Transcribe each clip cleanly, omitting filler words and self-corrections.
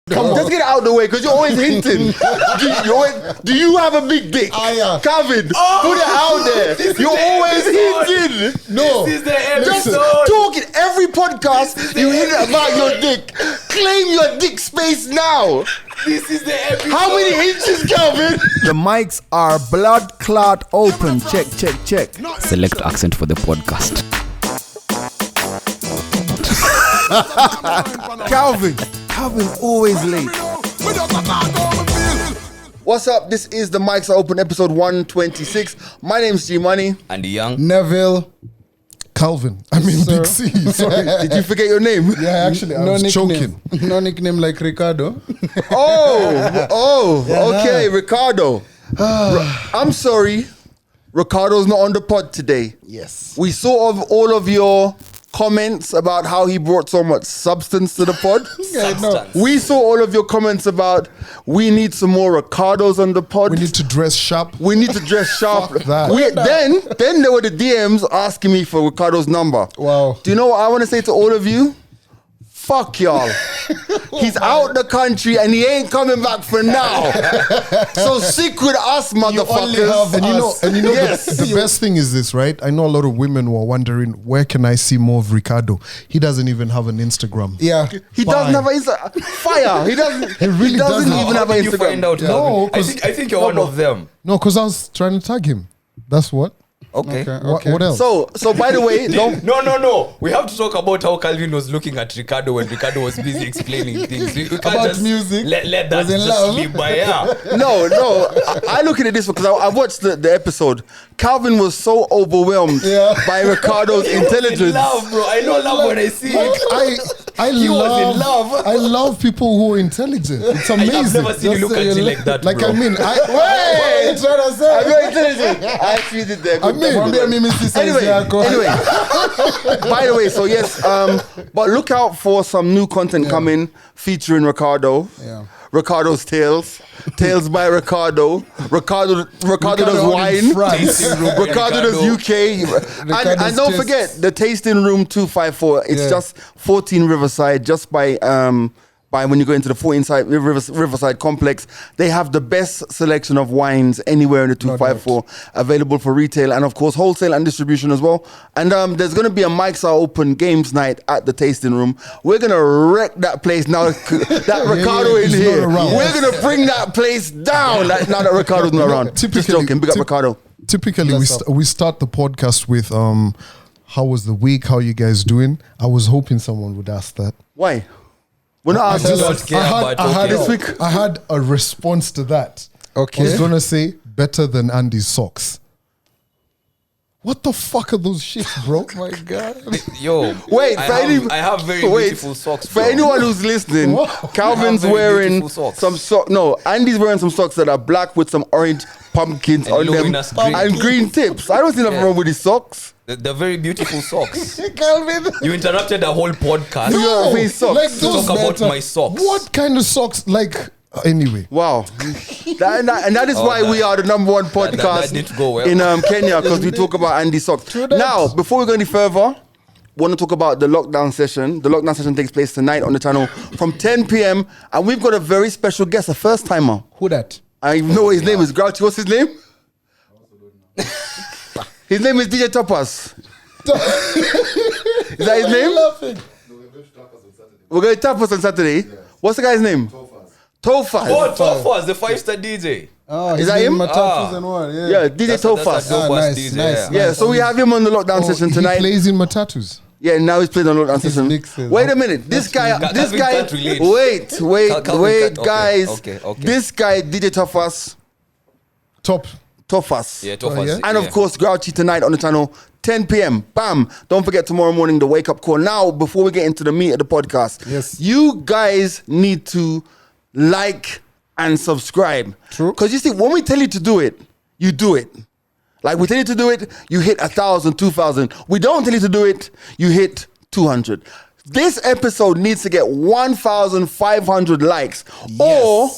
Just get it out of the way because you're always hinting. Do you have a big dick? Calvin, put it out there. You're always hinting. No. This is the episode. Just talk in every podcast. You hint about your dick. Claim your dick space now. This is the episode. How many inches, Calvin? The mics are blood clot open. Check. Select accent for the podcast. Calvin always late. What's up? This is the Mics Are Open, episode 126. My name's G Money. Andy Young. Neville. Calvin. I mean, Big C. Sorry. Did you forget your name? Yeah, actually, I was choking. No nickname like Ricardo. Okay, Ricardo. I'm sorry, Ricardo's not on the pod today. Yes. We saw all of your comments about how he brought so much substance to the pod. We saw all of your comments about we need some more Ricardos on the pod. We need to dress sharp. We need to dress sharp. Fuck that. Then there were the DMs asking me for Ricardo's number. Wow. Do you know what I want to say to all of you? Fuck y'all. He's out the country and he ain't coming back for now. So sick with us, motherfuckers. And you know Yes. the best thing is this, right? I know a lot of women were wondering, where can I see more of Ricardo? He doesn't even have an Instagram. Yeah. He doesn't have an Instagram. Fire. He doesn't. He really doesn't. even have an You Instagram. find out, No, I think you're one of them. No, because I was trying to tag him. That's what. Okay. What else? So by the way, don't. No. We have to talk about how Calvin was looking at Ricardo when Ricardo was busy explaining things. We can't About just music. Let that Was in just love. slip by. Yeah. No. I look at it this way because I watched the episode. Calvin was so overwhelmed by Ricardo's intelligence. In love, bro. I know love when I see it. He was in love. I love people who are intelligent. It's amazing. I've never seen you look at you like that, Like bro. I mean, Wait! I'm very intelligent. I actually did that. Anyway, by the way, so yes, but look out for some new content coming featuring Ricardo. Yeah. Ricardo's Tales by Ricardo does wine, Tasting room by Ricardo does UK, and don't forget the Tasting Room 254. It's just 14 Riverside, just by when you go into the 14 side Riverside complex. They have the best selection of wines anywhere in the 254 available for retail and of course wholesale and distribution as well. And there's going to be a Mics Are Open games night at the Tasting Room. We're going to wreck that place now that Ricardo in here. We're going to bring that place down now that Ricardo's not around. Just joking. Big up Ricardo. Typically, we start the podcast with how was the week? How you guys doing? I was hoping someone would ask that. Why? We're not asking this week. I had a response to that. Okay. I was gonna say better than Andy's socks. What the fuck are those shits, bro? Oh my God. Yo, Wait, I have very beautiful socks. For bro. anyone who's listening, Calvin's I have very wearing beautiful socks. some socks. No, Andy's wearing some socks that are black with some orange pumpkins And on them luminous green. and green tips. I don't see nothing wrong with his socks. They're very beautiful socks. Calvin. You interrupted the whole podcast No, his socks. like to those talk about my socks. What kind of socks? Like anyway. Wow. That is why we are the number one podcast that did go well. in Kenya because we talk about Andy's socks. Now, before we go any further, want to talk about the lockdown session. The lockdown session takes place tonight on the channel from 10 p.m. And we've got a very special guest, a first timer. Who that? I know his name is Grouchy. What's his name? His name is DJ Topas. Is that his name? We're going to Tapas on Saturday. What's the guy's name? Tofaz. Oh, Tofaz, the 5-star DJ. Oh, Is that him? Matatus and what? Yeah, DJ That's Tofaz. a dope ass nice, DJ. nice. Yeah, so we have him on the lockdown session He tonight. plays in Matatus. Yeah, now he's playing on lockdown session. mixes. Wait a minute. This guy, Calvin can't relate. wait, Calvin can't- guys. okay. This guy, DJ Tofaz. Tofaz. Yeah, Tofaz. yeah? And of course, Grouchy tonight on the channel, 10 p.m. Bam. Don't forget tomorrow morning, the wake up call. Now, before we get into the meat of the podcast, you guys need to like and subscribe. True. Because you see, when we tell you to do it, you do it. Like we tell you to do it, you hit 1,000, 2,000. We don't tell you to do it, you hit 200. This episode needs to get 1,500 likes. Or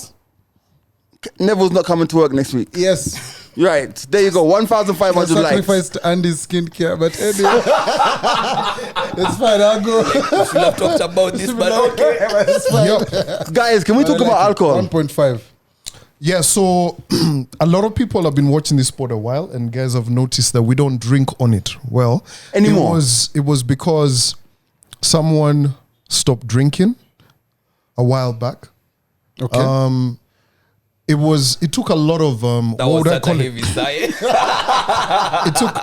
Neville's not coming to work next week. Yes. Right. There you go. 1,500 likes. Sacrificed Andy's skincare, but anyway. It's fine, I'll go. We should have talked about this, but okay. It's fine. Yep. Guys, can we talk about alcohol? 1.5. Yeah, so a lot of people have been watching this sport a while, and guys have noticed that we don't drink on it. Well, Anymore. It was because someone stopped drinking a while back. Okay. It took a lot of That what was would I such a call it? heavy sigh. It took,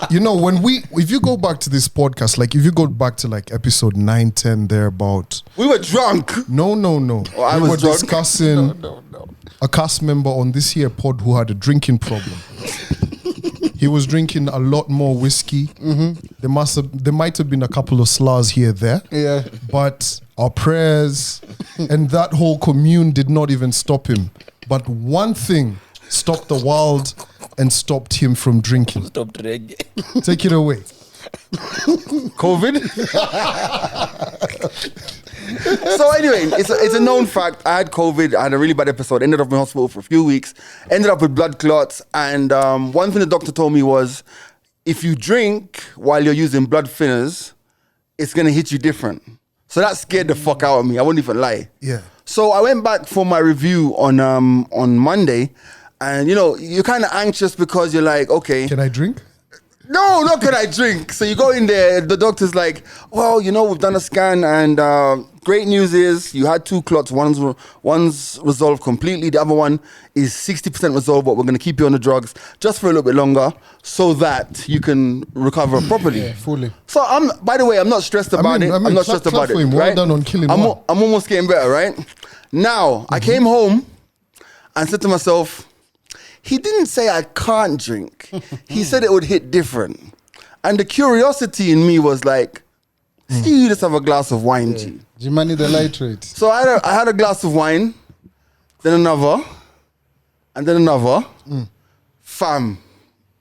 if you go back to this podcast, like if you go back to like episode 9, 10, thereabout. We were drunk. No. Oh, I we was were drunk. discussing a cast member on this here pod who had a drinking problem. He was drinking a lot more whiskey. There might have been a couple of slurs here there. Yeah. But our prayers and that whole commune did not even stop him. But one thing stopped the world and stopped him from drinking. Stop reggae. Take it away. COVID. So anyway, it's a known fact. I had COVID. I had a really bad episode. Ended up in hospital for a few weeks. Ended up with blood clots. And one thing the doctor told me was, if you drink while you're using blood thinners, it's gonna hit you different. So that scared the fuck out of me. I won't even lie. Yeah. So I went back for my review on Monday, and you're kind of anxious because you're like, okay, Can I drink? no, not can I drink? So you go in there, the doctor's like, well, we've done a scan, and great news is you had 2 clots. One's resolved completely. The other one is 60% resolved, but we're going to keep you on the drugs just for a little bit longer so that you can recover properly. Yeah, fully. So by the way, I'm not stressed about it. I'm not clap stressed about for it. him. Well Right? done on killing I'm one. almost getting better, right? Now, I came home and said to myself, he didn't say I can't drink. He said it would hit different. And the curiosity in me was like, see, you just have a glass of wine, G. Jimani the light rate. So I had a glass of wine, then another, and then another. Fam,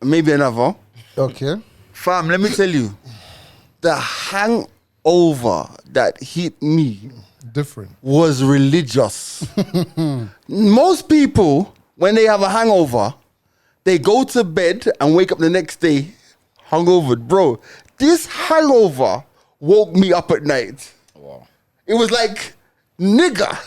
maybe another. Okay. Fam, let me tell you, the hangover that hit me Different. was religious. Most people, when they have a hangover, they go to bed and wake up the next day hungover. Bro, this hangover woke me up at night. Wow. It was like, nigga,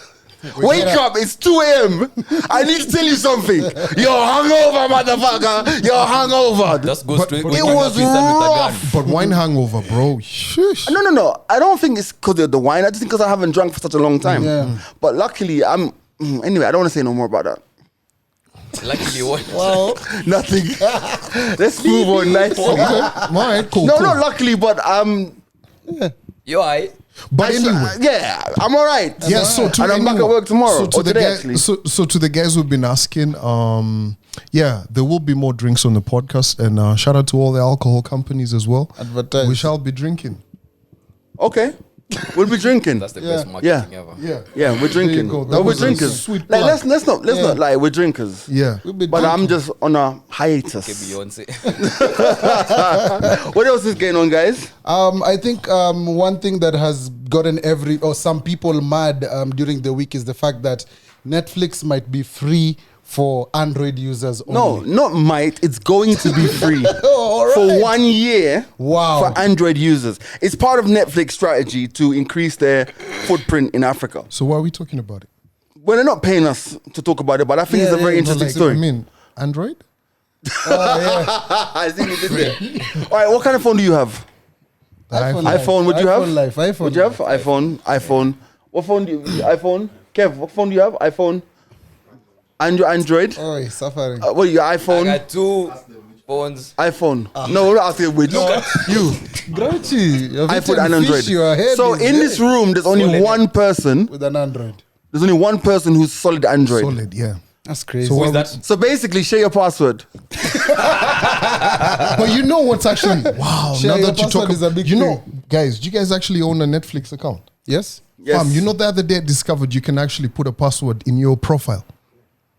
wake up, it's 2 a.m. I need to tell you something. You're hungover, motherfucker. You're hungover. Just go straight. it was rough. But wine hangover, bro. Shush. No. I don't think it's because of the wine. I just think because I haven't drunk for such a long time. Yeah. But luckily, anyway, I don't want to say no more about that. Luckily, what? Well, Nothing. Let's move on nicely. All right, cool. No, cool. not luckily, but You alright? But anyway. yeah, I'm all right. Yeah, so to and I'm back at work tomorrow. So or the today, actually. so to the guys who've been asking, yeah, there will be more drinks on the podcast, and shout out to all the alcohol companies as well. Advertise. We shall be drinking. Okay. We'll be drinking. That's the best marketing ever. Yeah, we're drinking. go. That No, we're was a drinkers. sweet Like, plug. let's not lie. We're drinkers. Yeah. We'll be But drinking. I'm just on a Okay, hiatus. Beyonce. What else is going on, guys? I think one thing that has gotten some people mad during the week is the fact that Netflix might be free for Android users No, only. not might. It's going to be free all for right. 1 year. Wow. For Android users, it's part of Netflix strategy to increase their footprint in Africa. So why are we talking about it? Well, they're not paying us to talk about it, but I think it's a very interesting story. I mean, Android? I see what you did there. All right, what kind of phone do you have? iPhone, would you have? Life, iPhone. Would you have? iPhone. What phone do you? iPhone. Kev, what phone do you have? iPhone. Android. Oh, he's suffering. What are you? I iPhone. got 2 phones. iPhone. No, we're not asking which. You. Grouchy. You're iPhone and Android. Your head So is in this room, there's only Solid. one person. with an Android. There's only one person who's solid Android. Solid, yeah. That's crazy. So Who what is that? So basically, share your password. But you know what's actually wow. Share Now your that you talk, password is a big you know, thing. guys, do you guys actually own a Netflix account? Yes. Yes. You know, the other day I discovered you can actually put a password in your profile.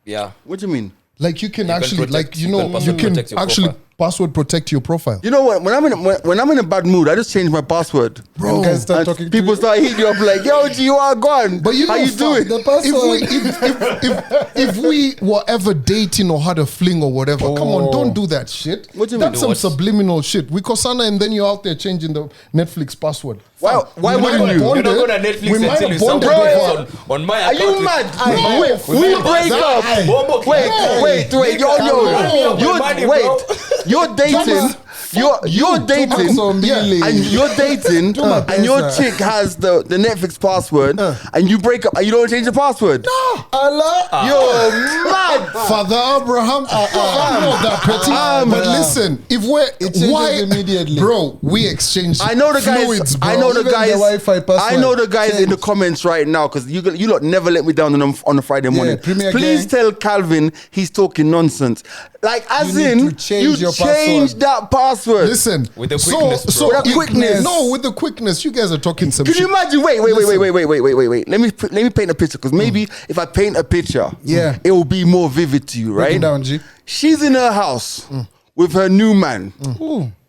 Yeah. What do you mean? Like you can can actually, protect- like you can you password can protect your actually profile. Password protect your profile. You know what? When I'm in a bad mood, I just change my password. Bro, and guys start talking people to start hitting you up like, yo, G, you are gone. But you know, how you doing? The password. If we were ever dating or had a fling or whatever, come on, don't do that shit. What do you mean? That's some subliminal shit. We Kosana and then you're out there changing the Netflix password. Why wouldn't you? You're not going to Netflix until you sub on my account. Are you mad? We break up. Wait. You're dating. You're dating, and you're dating, and your chick has the Netflix password, and you break up, and you don't change the password. No, Allah, you're mad, Father Abraham. I'm not that petty, but listen, if we're immediately, bro, we exchange. I know the guys. Fluids, bro. I know the guys. Wi-Fi password. I know the guys in the comments right now because you lot never let me down on a Friday morning. Please tell Calvin he's talking nonsense. Like as you change that password. Listen, with the quickness, with the quickness, you guys are talking some. Can you imagine? Wait. Let me paint a picture because maybe if I paint a picture, it will be more vivid to you, right? Down, G. She's in her house with her new man.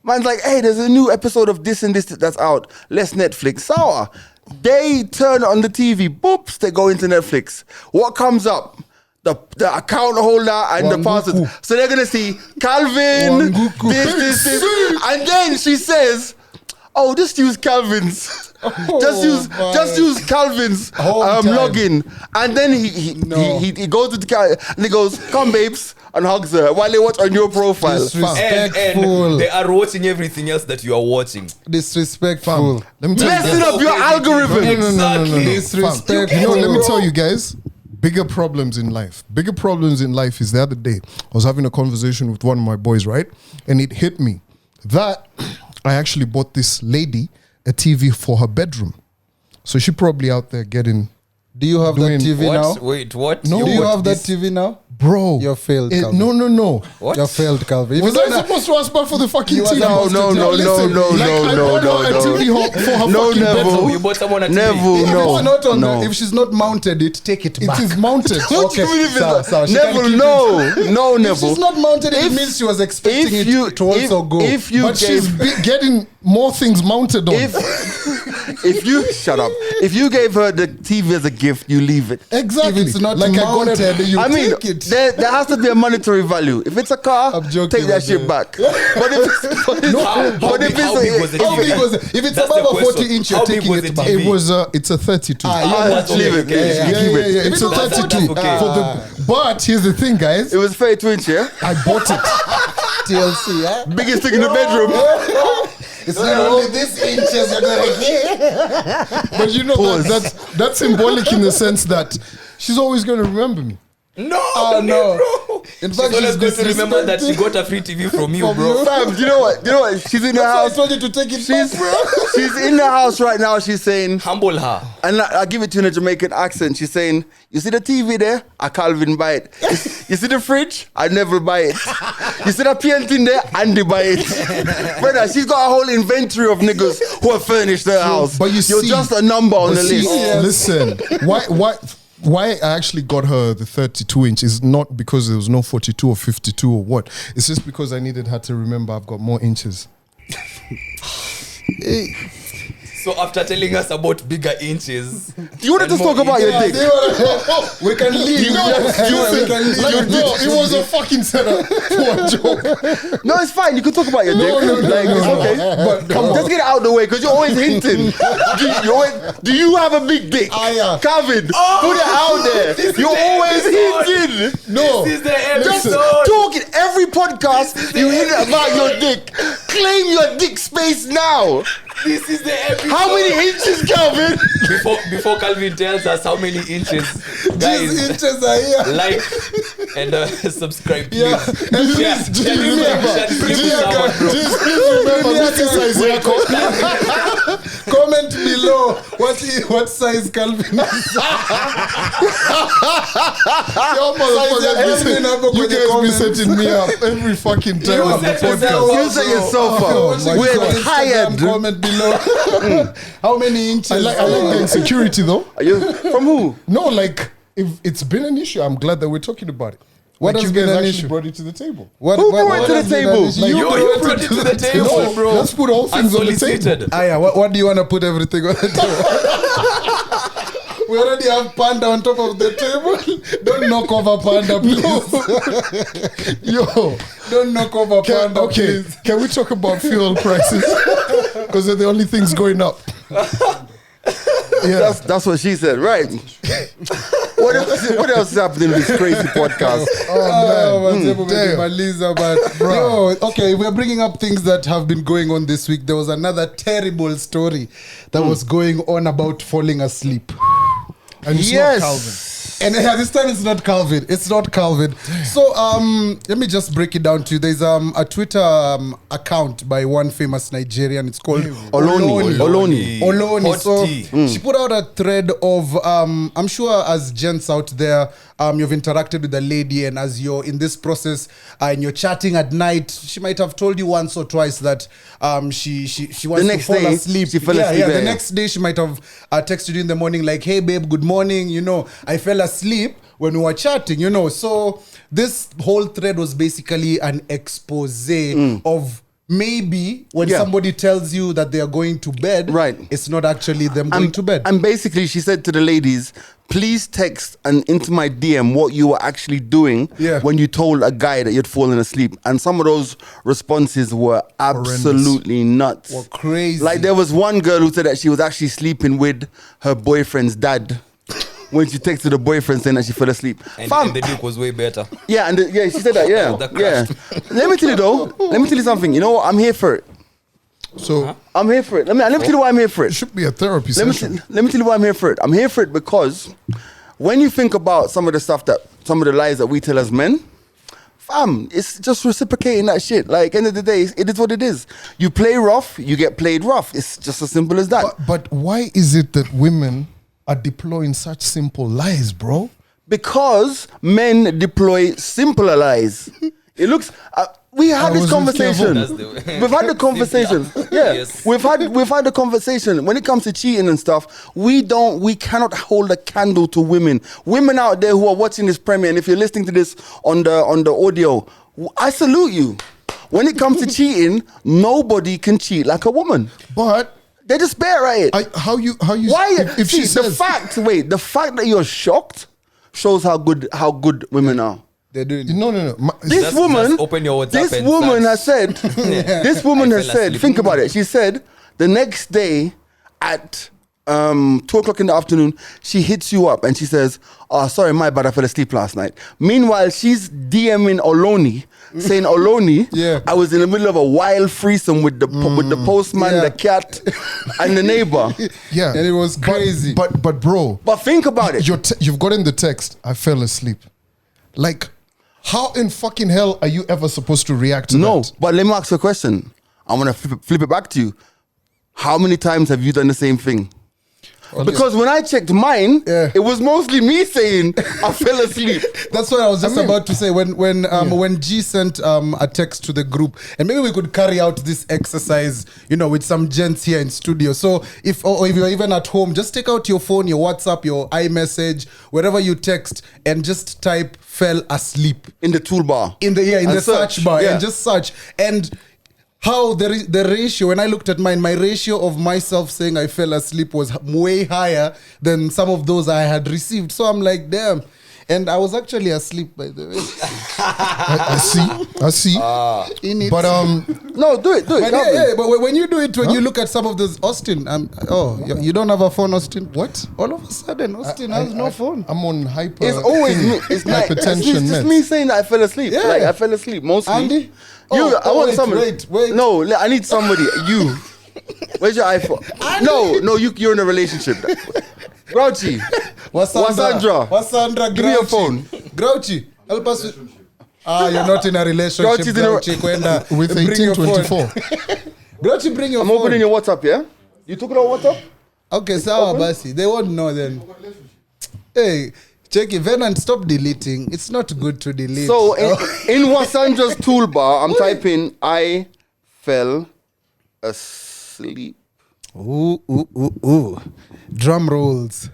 Man's like, hey, there's a new episode of this and this that's out. Let's Netflix. Sour. They turn on the TV. Boops, they go into Netflix. What comes up? The account holder and the password. So they're gonna see Calvin, this, and then she says, "Oh, just use Calvin's, just use Calvin's login." And then he goes to the car and he goes, "Come, babes," and hugs her while they watch on your profile. Disrespectful. And they are watching everything else that you are watching. Disrespectful. Let me tell you Messing up your algorithm. Exactly. Disrespectful. Let me tell you guys. Bigger problems in life is the other day I was having a conversation with one of my boys, right? And it hit me that I actually bought this lady a TV for her bedroom. So she probably out there getting. Do you have that TV now? Wait, what? No. Do you have that TV now? Bro, you're failed, Calvin. No. What? You're failed, Calvin. Was I supposed to ask back for the fucking TV? No. You bought someone a TV. If she's not mounted it, take it back. It is mounted. Okay. Neville, no, Neville. If she's not mounted, it means she was expecting it to also go. She's getting more things mounted on. If you shut up, if you gave her the TV as a gift, you leave it. Exactly. If it's not like mounted, take it. There has to be a monetary value. If it's a car, take that shit back. But if it's above a 40 inch, you're taking it back. It's a 32. Let's leave it. It's a 32. But here's the thing, guys. It was 32 inch, yeah? I bought it. TLC, yeah? Biggest thing in the bedroom. It's not only this inches you're gonna get. But you know that's symbolic in the sense that she's always going to remember me. No. In fact, she's going to remember that she got a free TV from you, bro. Fam, you know what? She's in the house. I told you to take it back, bro. She's in the house right now. She's saying, humble her. And I give it to you in a Jamaican accent. She's saying, you see the TV there? I Calvin buy it. You see the fridge? I never buy it. You see the painting there? Andy buy it. Brother, she's got a whole inventory of niggas who have furnished her house. But you're just a number on the list. Listen, why I actually got her the 32 inch is not because there was no 42 or 52 or what. It's just because I needed her to remember I've got more inches. So after telling us about bigger inches, you wanted to talk about your dick. We can leave. It was a fucking setup for a joke. No, it's fine. You can talk about your dick. It's okay. But just get it out of the way because you're always hinting. Do you have a big dick? Calvin, put it out there. You're always hinting. No. This is the episode. Just talk it. Every podcast, you hint about your dick. Claim your dick space now. This is the episode. How many inches, Calvin? Before Calvin tells us how many inches, guys, these inches are here. like and subscribe, please. Yeah. And Please remember, comment below what size Calvin is. You guys be setting me up every fucking time on the podcast. You set yourself up. We're tired. Comment below. How many inches? I like the insecurity though. Are you from who? No, like if it's been an issue, I'm glad that we're talking about it. What Like has you been guys an actually issue? brought it to the table. What, Who brought it to has the been an table? issue? You brought it to the table, No, bro. let's put all things on the table. Unsolicited. Ah, yeah, what do you want to put everything on the table? We already have Panda on top of the table. Don't knock over Panda, please. Yo, Don't knock over Panda, okay. please. Can we talk about fuel prices? Because they're the only things going up. Yeah. That's what she said, right? What else is happening in this crazy podcast? Oh, man. damn. Lisa, but yo, okay, we're bringing up things that have been going on this week. There was another terrible story that was going on about falling asleep. And it's not Calvin. And this time it's not Calvin. It's not Calvin. So let me just break it down to you. There's a Twitter account by one famous Nigerian. It's called Oloni. Oloni. Hot So tea. she put out a thread of I'm sure as gents out there, you've interacted with a lady, and as you're in this process and you're chatting at night, she might have told you once or twice that she wants to fall asleep. She fell asleep. The next day she might have texted you in the morning like, "Hey babe, good morning. You know, I fell asleep when we were chatting." You know, so this whole thread was basically an expose of maybe when somebody tells you that they are going to bed, right, it's not actually them going to bed. And basically, she said to the ladies, please text and into my DM what you were actually doing when you told a guy that you'd fallen asleep. And some of those responses were absolutely nuts. Were crazy. Like there was one girl who said that she was actually sleeping with her boyfriend's dad when she texted the boyfriend saying that she fell asleep. And the Duke was way better. Yeah, and she said that, yeah. Let me tell you though, let me tell you something. You know what? I'm here for it. So I'm here for it. Let me tell you why I'm here for it it. should be a therapy session. Let me tell you why I'm here for it. I'm here for it because when you think about some of the lies that we tell as men, fam, it's just reciprocating that shit. Like, end of the day, it is what it is. You play rough, you get played rough. It's just as simple as that. But why is it that women are deploying such simple lies, bro? Because men deploy simpler lies. It looks. We had this conversation. We've had the conversation. Yeah, Yes. we've had the conversation. When it comes to cheating and stuff, we cannot hold a candle to women. Women out there who are watching this premiere, and if you're listening to this on the audio, I salute you. When it comes to cheating, nobody can cheat like a woman. But they just bear at it. How you? Why? If she says the fact that you're shocked shows how good women are. They're doing it. No. This woman, open your WhatsApp this and woman start. has said, this woman has said, think about it. She said the next day at 2:00 in the afternoon, she hits you up and she says, "Oh, sorry, my bad, I fell asleep last night." Meanwhile, she's DMing Oloni, saying, "Oloni, I was in the middle of a wild threesome with the postman, the cat, and the neighbor." Yeah, and it was crazy. But bro, think about it. You've gotten the text. I fell asleep. Like, how in fucking hell are you ever supposed to react to that? No, but let me ask you a question. I'm gonna flip it back to you. How many times have you done the same thing? Because when I checked mine, it was mostly me saying I fell asleep. That's what I was just about to say. When G sent a text to the group, and maybe we could carry out this exercise, with some gents here in studio. So if you're even at home, just take out your phone, your WhatsApp, your iMessage, wherever you text, and just type "fell asleep" in the toolbar, in the search bar, and just search. And how the ratio, when I looked at mine, my ratio of myself saying I fell asleep was way higher than some of those I had received. So I'm like, damn. And I was actually asleep, by the way. I see. In it. But no, do it. But when you do it, when you look at some of those, Austin, you don't have a phone, Austin. What? All of a sudden, Austin has no phone. I'm on hyper. It's always me. It's hypertension. It's just me saying that I fell asleep. Yeah. Like I fell asleep mostly. Andy? I want somebody. Wait. No, I need somebody. You. Where's your iPhone? No, you're in a relationship. Grouchy. Wassandra, give me your phone. Grouchy, help us with... you're not in a relationship, Grouchy. With 1824. Grouchy, bring your I'm phone. opening your WhatsApp, yeah? You took it on WhatsApp? Okay, sawa basi. They won't know then. Hey, check it. Venant, stop deleting. It's not good to delete. So in Wassandra's toolbar, I'm typing I fell asleep. Ooh. Drum rolls.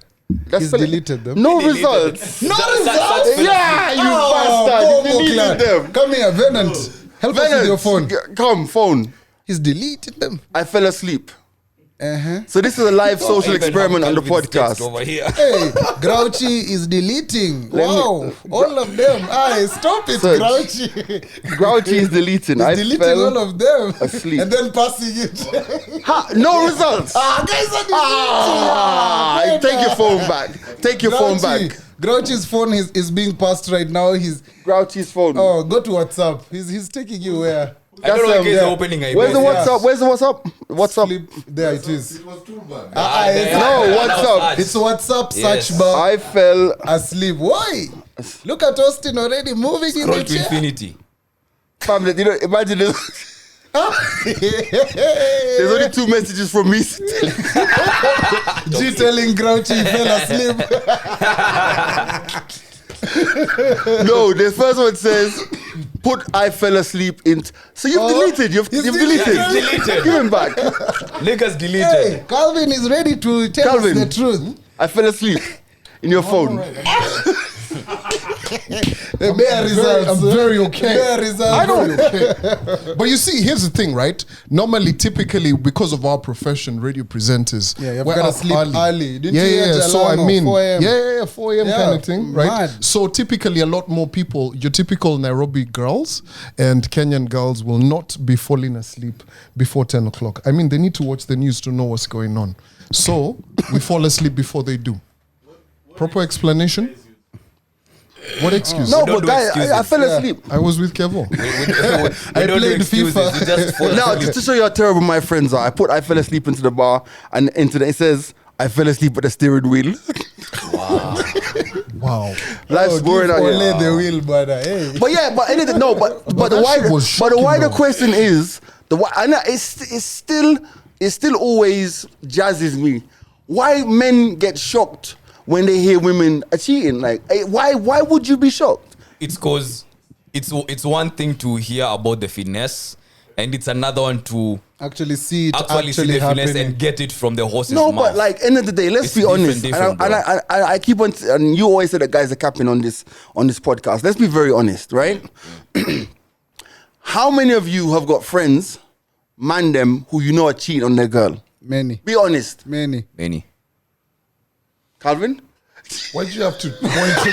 He's deleted them. No He deleted results. them. No Such results? fellas. Yeah, you Oh, bastard. You Bobo deleted Clan. them. Come here, Venant. Help us with your phone. Come, phone. He's deleted them. I fell asleep. Uh-huh. So this is a live social Even experiment on the Calvin's text podcast. over here. Hey, Grouchy is deleting. Let me- Wow, all of them. Aye, stop it, Search. Grouchy. Grouchy is deleting. He's I deleting fell all of them asleep. and then passing it. Ha, no results. Guys are deleting. Take your phone back. Take your phone back. Grouchy's phone is being passed right now. He's Grouchy's phone. go to WhatsApp. He's taking you where? I don't know That's, if he's yeah. opening a Where's the message. WhatsApp? Where's the WhatsApp? WhatsApp. Flip. There it is. No, WhatsApp. It's WhatsApp Yes. search bar. I fell. Asleep. Why? Look at Austin already moving in Scroll the to chair. infinity. Family, you know, imagine there's only 2 messages from me. G telling Grouchy he fell asleep. No, the first one says, put I fell asleep in. So you've deleted. You've he's deleted. deleted. Give him back. Niggas deleted. Hey, Calvin is ready to tell Calvin. us the truth. I fell asleep in your phone. The bare results. I'm very okay. Bare results. I don't. But you see, here's the thing, right? Normally, typically, because of our profession, radio presenters, Yeah, you've we're gotta up sleep early. Didn't yeah, you hear yeah. So I Jalano, mean, 4 a.m.? yeah, 4 a.m. Yeah, kind of thing, right? mad. So typically, a lot more people, your typical Nairobi girls and Kenyan girls, will not be falling asleep before 10 o'clock. I mean, they need to watch the news to know what's going on. So we fall asleep before they do. Proper explanation? What excuse? No, don't but do guy, excuses. I fell asleep. I was with Kevo. I I don't do played excuses. FIFA. You just fall Now, asleep. just to show you how terrible my friends are, I fell asleep into the bar and it says, I fell asleep at the steering wheel. Wow. Life's boring out here. Ole the wheel, brother. Hey. But yeah, but anything, no, but the that wider, shit was but the shocking, wider though. question is I know it's still always jazzes me. Why men get shocked when they hear women are cheating? Like, why would you be shocked? It's cause it's one thing to hear about the finesse, and it's another one to Actually see it actually see the finesse happening. and get it from the horse's No, mouth. but like end of the day, let's It's be honest. different, and I keep on, and you always say that guys are capping on this podcast. Let's be very honest, right? How many of you have got friends, man them, who you know are cheating on their girl? Many. Be honest, Many. Many. Calvin. Why'd you have to point to...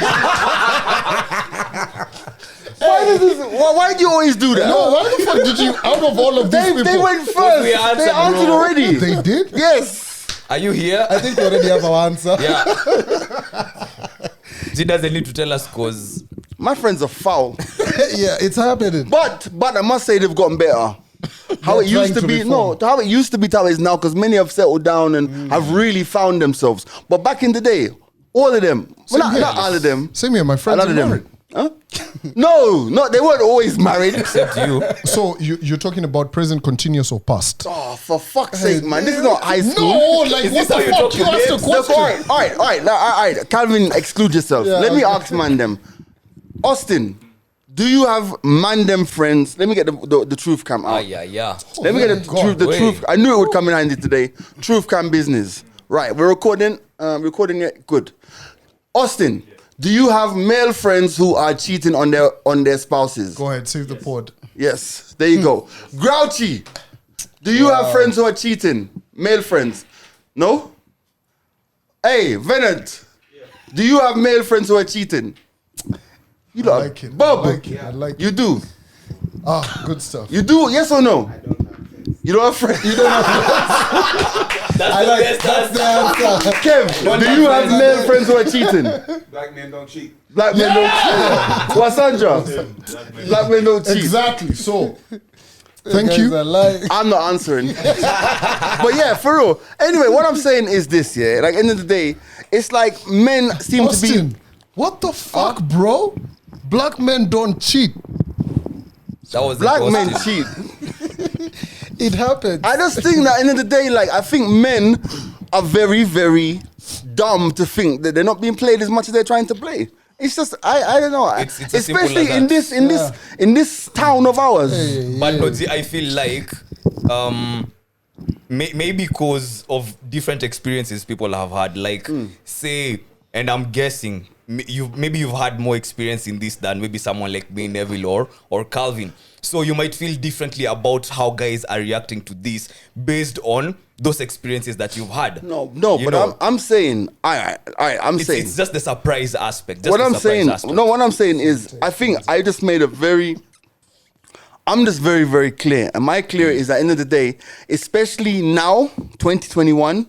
Why do you always do that? No, why the fuck did you, out of all of these people... They went first. we They answered, answered bro. already. They did? Yes. Are you here? I think we already have our answer. Yeah. She doesn't need to tell us because My friends are foul. Yeah, it's happening. But I must say they've gotten better. How it They're used to trying to be, reform. how it used to be, how it is now, because many have settled down and have really found themselves. But back in the day, all of them, well, not all of them, Same here, my a friends lot are of married. them. Huh? No, they weren't always married. except you. So you're talking about present continuous or past? Oh, for fuck's sake, man. This is not high school. No, like Is what this how the you fuck? talk You to asked a babes? question. All right. Calvin, exclude yourself. Yeah, Let me okay. ask man them. Austin, do you have man them friends? Let me get the truth cam out. Yeah. Let me get the Wait. truth. I knew it would come in handy today. Truth cam business. Right, we're recording. Recording it. Good. Austin, do you have male friends who are cheating on their spouses? Go ahead, save the pod. Yes. There you go. Grouchy, do you have friends who are cheating? Male friends? No. Hey, Venant, do you have male friends who are cheating? You I don't. like it. Bob, I like it. I like you it. do. Ah, good stuff. You do. Yes or no? You don't have friends. You don't have. That's I the like best that's the answer. answer. Kev, do you have male friends who are cheating? Black men don't cheat. Black men don't cheat. Wasandra, black men don't cheat. Exactly. So, thank Guys you. are lying. I'm not answering. But yeah, for real. Anyway, what I'm saying is this, yeah. Like, end of the day, it's like men seem to Austin, be. what the fuck, bro? Black men don't cheat. That was Black the men ghosting. cheat. It happens. I just think that end of the day, like, I think men are very, very dumb to think that they're not being played as much as they're trying to play. It's just I don't know. It's as simple Especially as that. in this town of ours. But no, see, I feel like maybe because of different experiences people have had. Like, say, and I'm guessing you've had more experience in this than maybe someone like me, Neville, or Calvin. So you might feel differently about how guys are reacting to this based on those experiences that you've had. I'm saying, I'm saying it's just the surprise aspect. What I'm saying is, I think I just made I'm just very, very clear. And my clear is at the end of the day, especially now, 2021,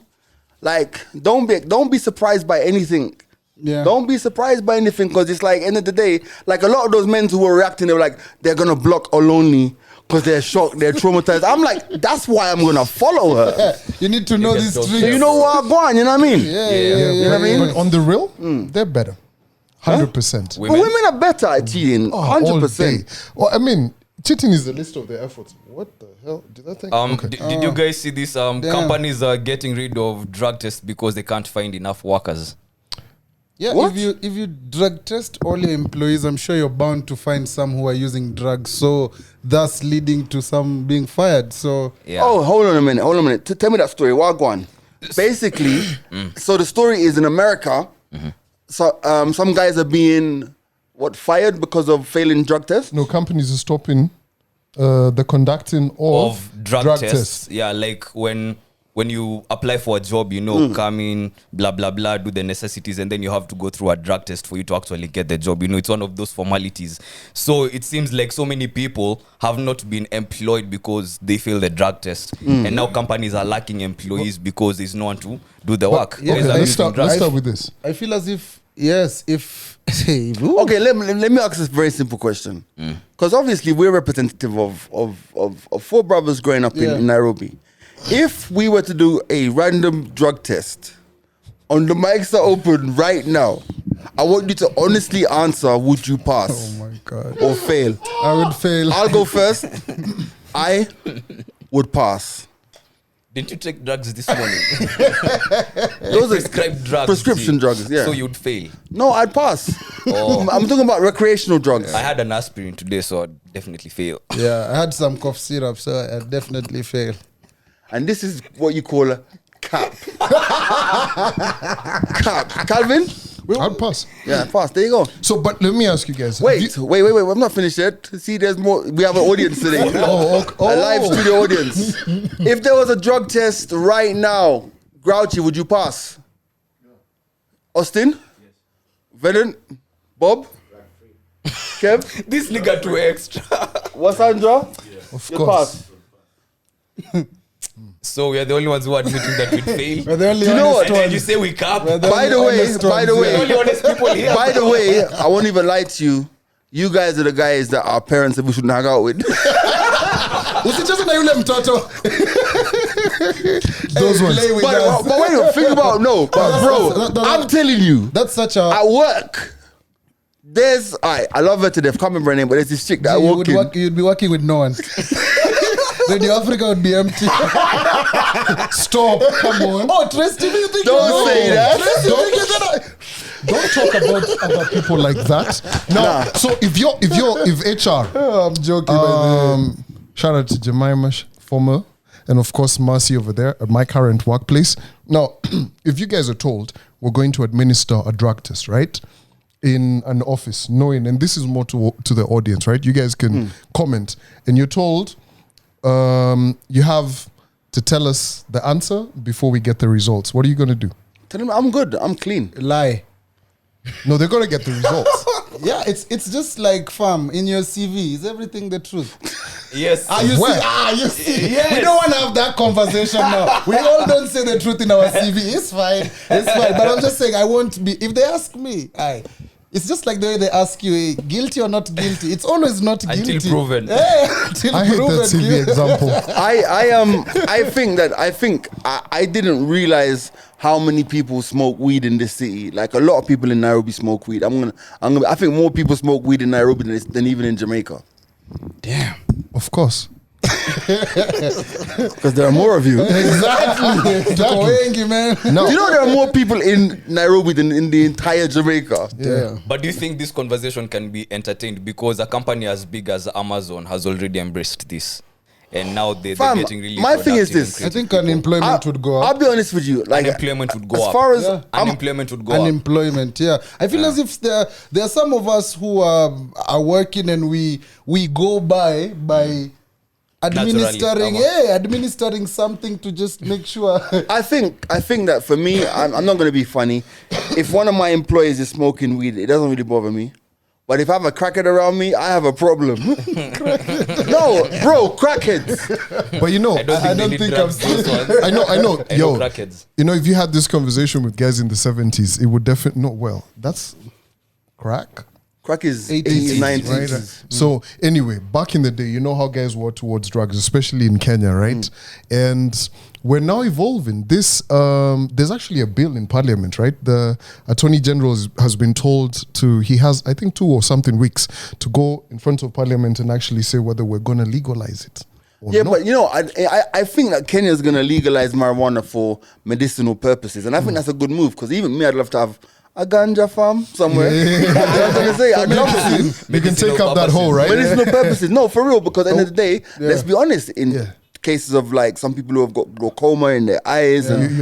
like, don't be surprised by anything. Yeah. Don't be surprised by anything, because it's like, end of the day, like a lot of those men who were reacting, they were like, they're gonna block Oloni because they're shocked, they're traumatized. I'm like, that's why I'm gonna follow her. You need to know these tricks. So you know what, go on, you know what I mean? Yeah. You know what I mean? But on the real, they're better. 100%. But women are better at cheating, 100%. Well, I mean, cheating is the list of their efforts. What the hell? Did I think? Did you guys see this? Companies are getting rid of drug tests because they can't find enough workers. Yeah, What? if you drug test all your employees, I'm sure you're bound to find some who are using drugs, so thus leading to some being fired. So Yeah. Oh, hold on a minute. Tell me that story. Wagwan. Basically, so the story is in America. So some guys are being fired because of failing drug tests. No, companies are stopping the conducting of drug tests. Yeah, like when you apply for a job, come in, blah, blah, blah, do the necessities, and then you have to go through a drug test for you to actually get the job. It's one of those formalities. So it seems like so many people have not been employed because they failed the drug test. And now companies are lacking employees because there's no one to do the work. yeah, Okay, let's start with this. I feel as if if Okay, let me ask this very simple question. Because obviously we're representative of four brothers growing up in Nairobi. If we were to do a random drug test on the mics are open right now, I want you to honestly answer, would you pass? Oh my God. Or fail? I would fail. I'll go first. I would pass. Didn't you take drugs this morning? Those are prescribed drugs. prescription drugs, yeah. So you'd fail. No, I'd pass. Oh. I'm talking about recreational drugs. I had an aspirin today, so I'd definitely fail. Yeah, I had some cough syrup, so I'd definitely fail. And this is what you call a cap. Cap. Calvin? I'll pass. Yeah, pass. There you go. So, but let me ask you guys. Wait. I'm not finished yet. See, there's more. We have an audience today. A live studio audience. If there was a drug test right now, Grouchy, would you pass? Austin? Yes. Venom? Bob? Kev? This nigga too extra. Wasandra? Of You course. pass. So we are the only ones who are admitting that we fail. We're the only You know honest what? And you say we cap. We're the By the only way, honest by the ones. way, We're the only honest people here. by the way, I won't even lie to you. You guys are the guys that our parents said we shouldn't hang out with. Usicheze na yule mtoto. Those ones. Play with But us. wait, think about bro. I'm telling you, That's such a. at work, there's I love her to death. Can't remember her name, but there's this chick that I walk in. You'd be working with no one. Radio Africa would be empty. Stop. Come on. Oh, Trace TV, you think Don't say that. Don't talk about other people like that. Now, so if HR, I'm joking. shout out to Jemima, former, and of course Marcy over there at my current workplace. Now, if you guys are told we're going to administer a drug test, right, in an office, knowing, and this is more to the audience, right? You guys can comment, and you're told you have to tell us the answer before we get the results. What are you going to do? Tell them I'm good. I'm clean. Lie. No, they're going to get the results. Yeah, it's just like fam in your CV. Is everything the truth? Yes. You see. Yes. We don't want to have that conversation now. We all don't say the truth in our CV. It's fine. But I'm just saying I won't be. If they ask me, it's just like the way they ask you, guilty or not guilty. It's always not guilty. Until proven. Until I hate proven that CV guilty. example. I think I didn't realize how many people smoke weed in this city. Like a lot of people in Nairobi smoke weed. I think more people smoke weed in Nairobi than even in Jamaica. Damn. Of course. Because there are more of you. Exactly. Wengi, man. No. Do you know there are more people in Nairobi than in the entire Jamaica? Yeah. But do you think this conversation can be entertained because a company as big as Amazon has already embraced this? and now they're Fam, getting really my thing is productive and this. I think creative people. unemployment would go up. I'll be honest with you. Like Unemployment would go as up. far as Yeah. Unemployment would go up. Unemployment, yeah. I feel as if there are some of us who are working and we go by administering something to just make sure. I think that for me, I'm not going to be funny. If one of my employees is smoking weed, it doesn't really bother me. But if I have a crackhead around me, I have a problem. No, bro, crackheads. But you know, I don't think I've seen those ones. I know. Yo, crackheads. you know, if you had this conversation with guys in the 70s, it would definitely not. Well, that's crack. Crack is 80s, 80s, 90s. Right? So anyway, back in the day, you know how guys were towards drugs, especially in Kenya, right? And we're now evolving. This there's actually a bill in Parliament, right? The Attorney General has been told he has, I think, 2 or something weeks to go in front of Parliament and actually say whether we're going to legalize it. Yeah, but you know, I think that Kenya is going to legalize marijuana for medicinal purposes. And I think that's a good move because even me, I'd love to have a ganja farm somewhere. You know what I'm trying to say? I'd love to. You can take up that hole, right? Medicinal purposes. No, for real, because at the end of the day, let's be honest, in cases of like some people who have got glaucoma in their eyes and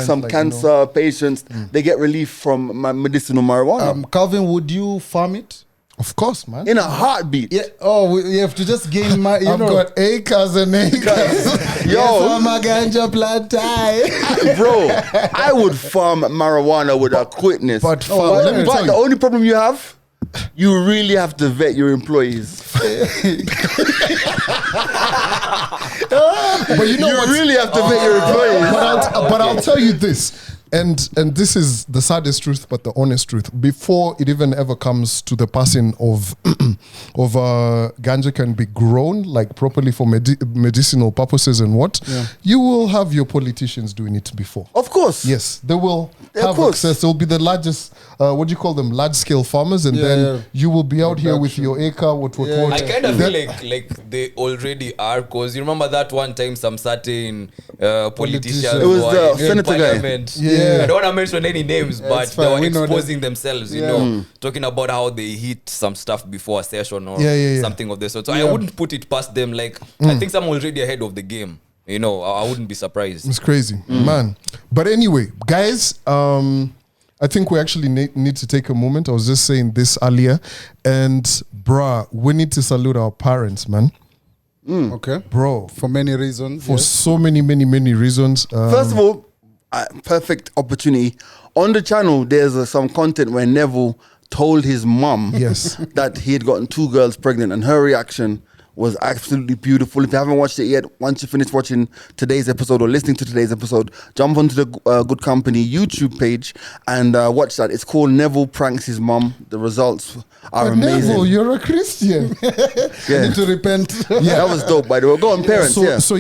some like, cancer patients, they get relief from medicinal marijuana. Calvin, would you farm it? Of course, man. In a heartbeat. Yeah. Oh, you have to just gain my. I've got acres and acres. Yo, I'm a ganja plant. bro, I would farm marijuana with a quickness. But the only problem you have, you really have to vet your employees. But you know you really have to vet your employees. But I'll tell you this. And this is the saddest truth, but the honest truth. Before it even ever comes to the passing of ganja can be grown like properly for medicinal purposes and you will have your politicians doing it before. Of course. Yes, they will have access. They'll be the largest, what do you call them, large scale farmers, and then you will be out here with your acre. What. I kind of feel like they already are, because you remember that one time some certain politicians it was the senator guy. I don't want to mention any names, but they were exposing themselves, you know, talking about how they hit some stuff before a session or something of the sort. So I wouldn't put it past them. Like, I think I'm already ahead of the game. You know, I wouldn't be surprised. It's crazy, man. But anyway, guys, I think we actually need to take a moment. I was just saying this earlier. And, bruh, we need to salute our parents, man. Okay. Bro. For many reasons. For so many reasons. First of all, perfect opportunity. On the channel, there's some content where Neville told his mum that he had gotten 2 girls pregnant, and her reaction was absolutely beautiful. If you haven't watched it yet, once you finish watching today's episode or listening to today's episode, jump onto the Good Company YouTube page and watch that. It's called Neville Pranks His Mum. The results are amazing. Neville, you're a Christian. You need to repent. That was dope, by the way. Go on, parents. So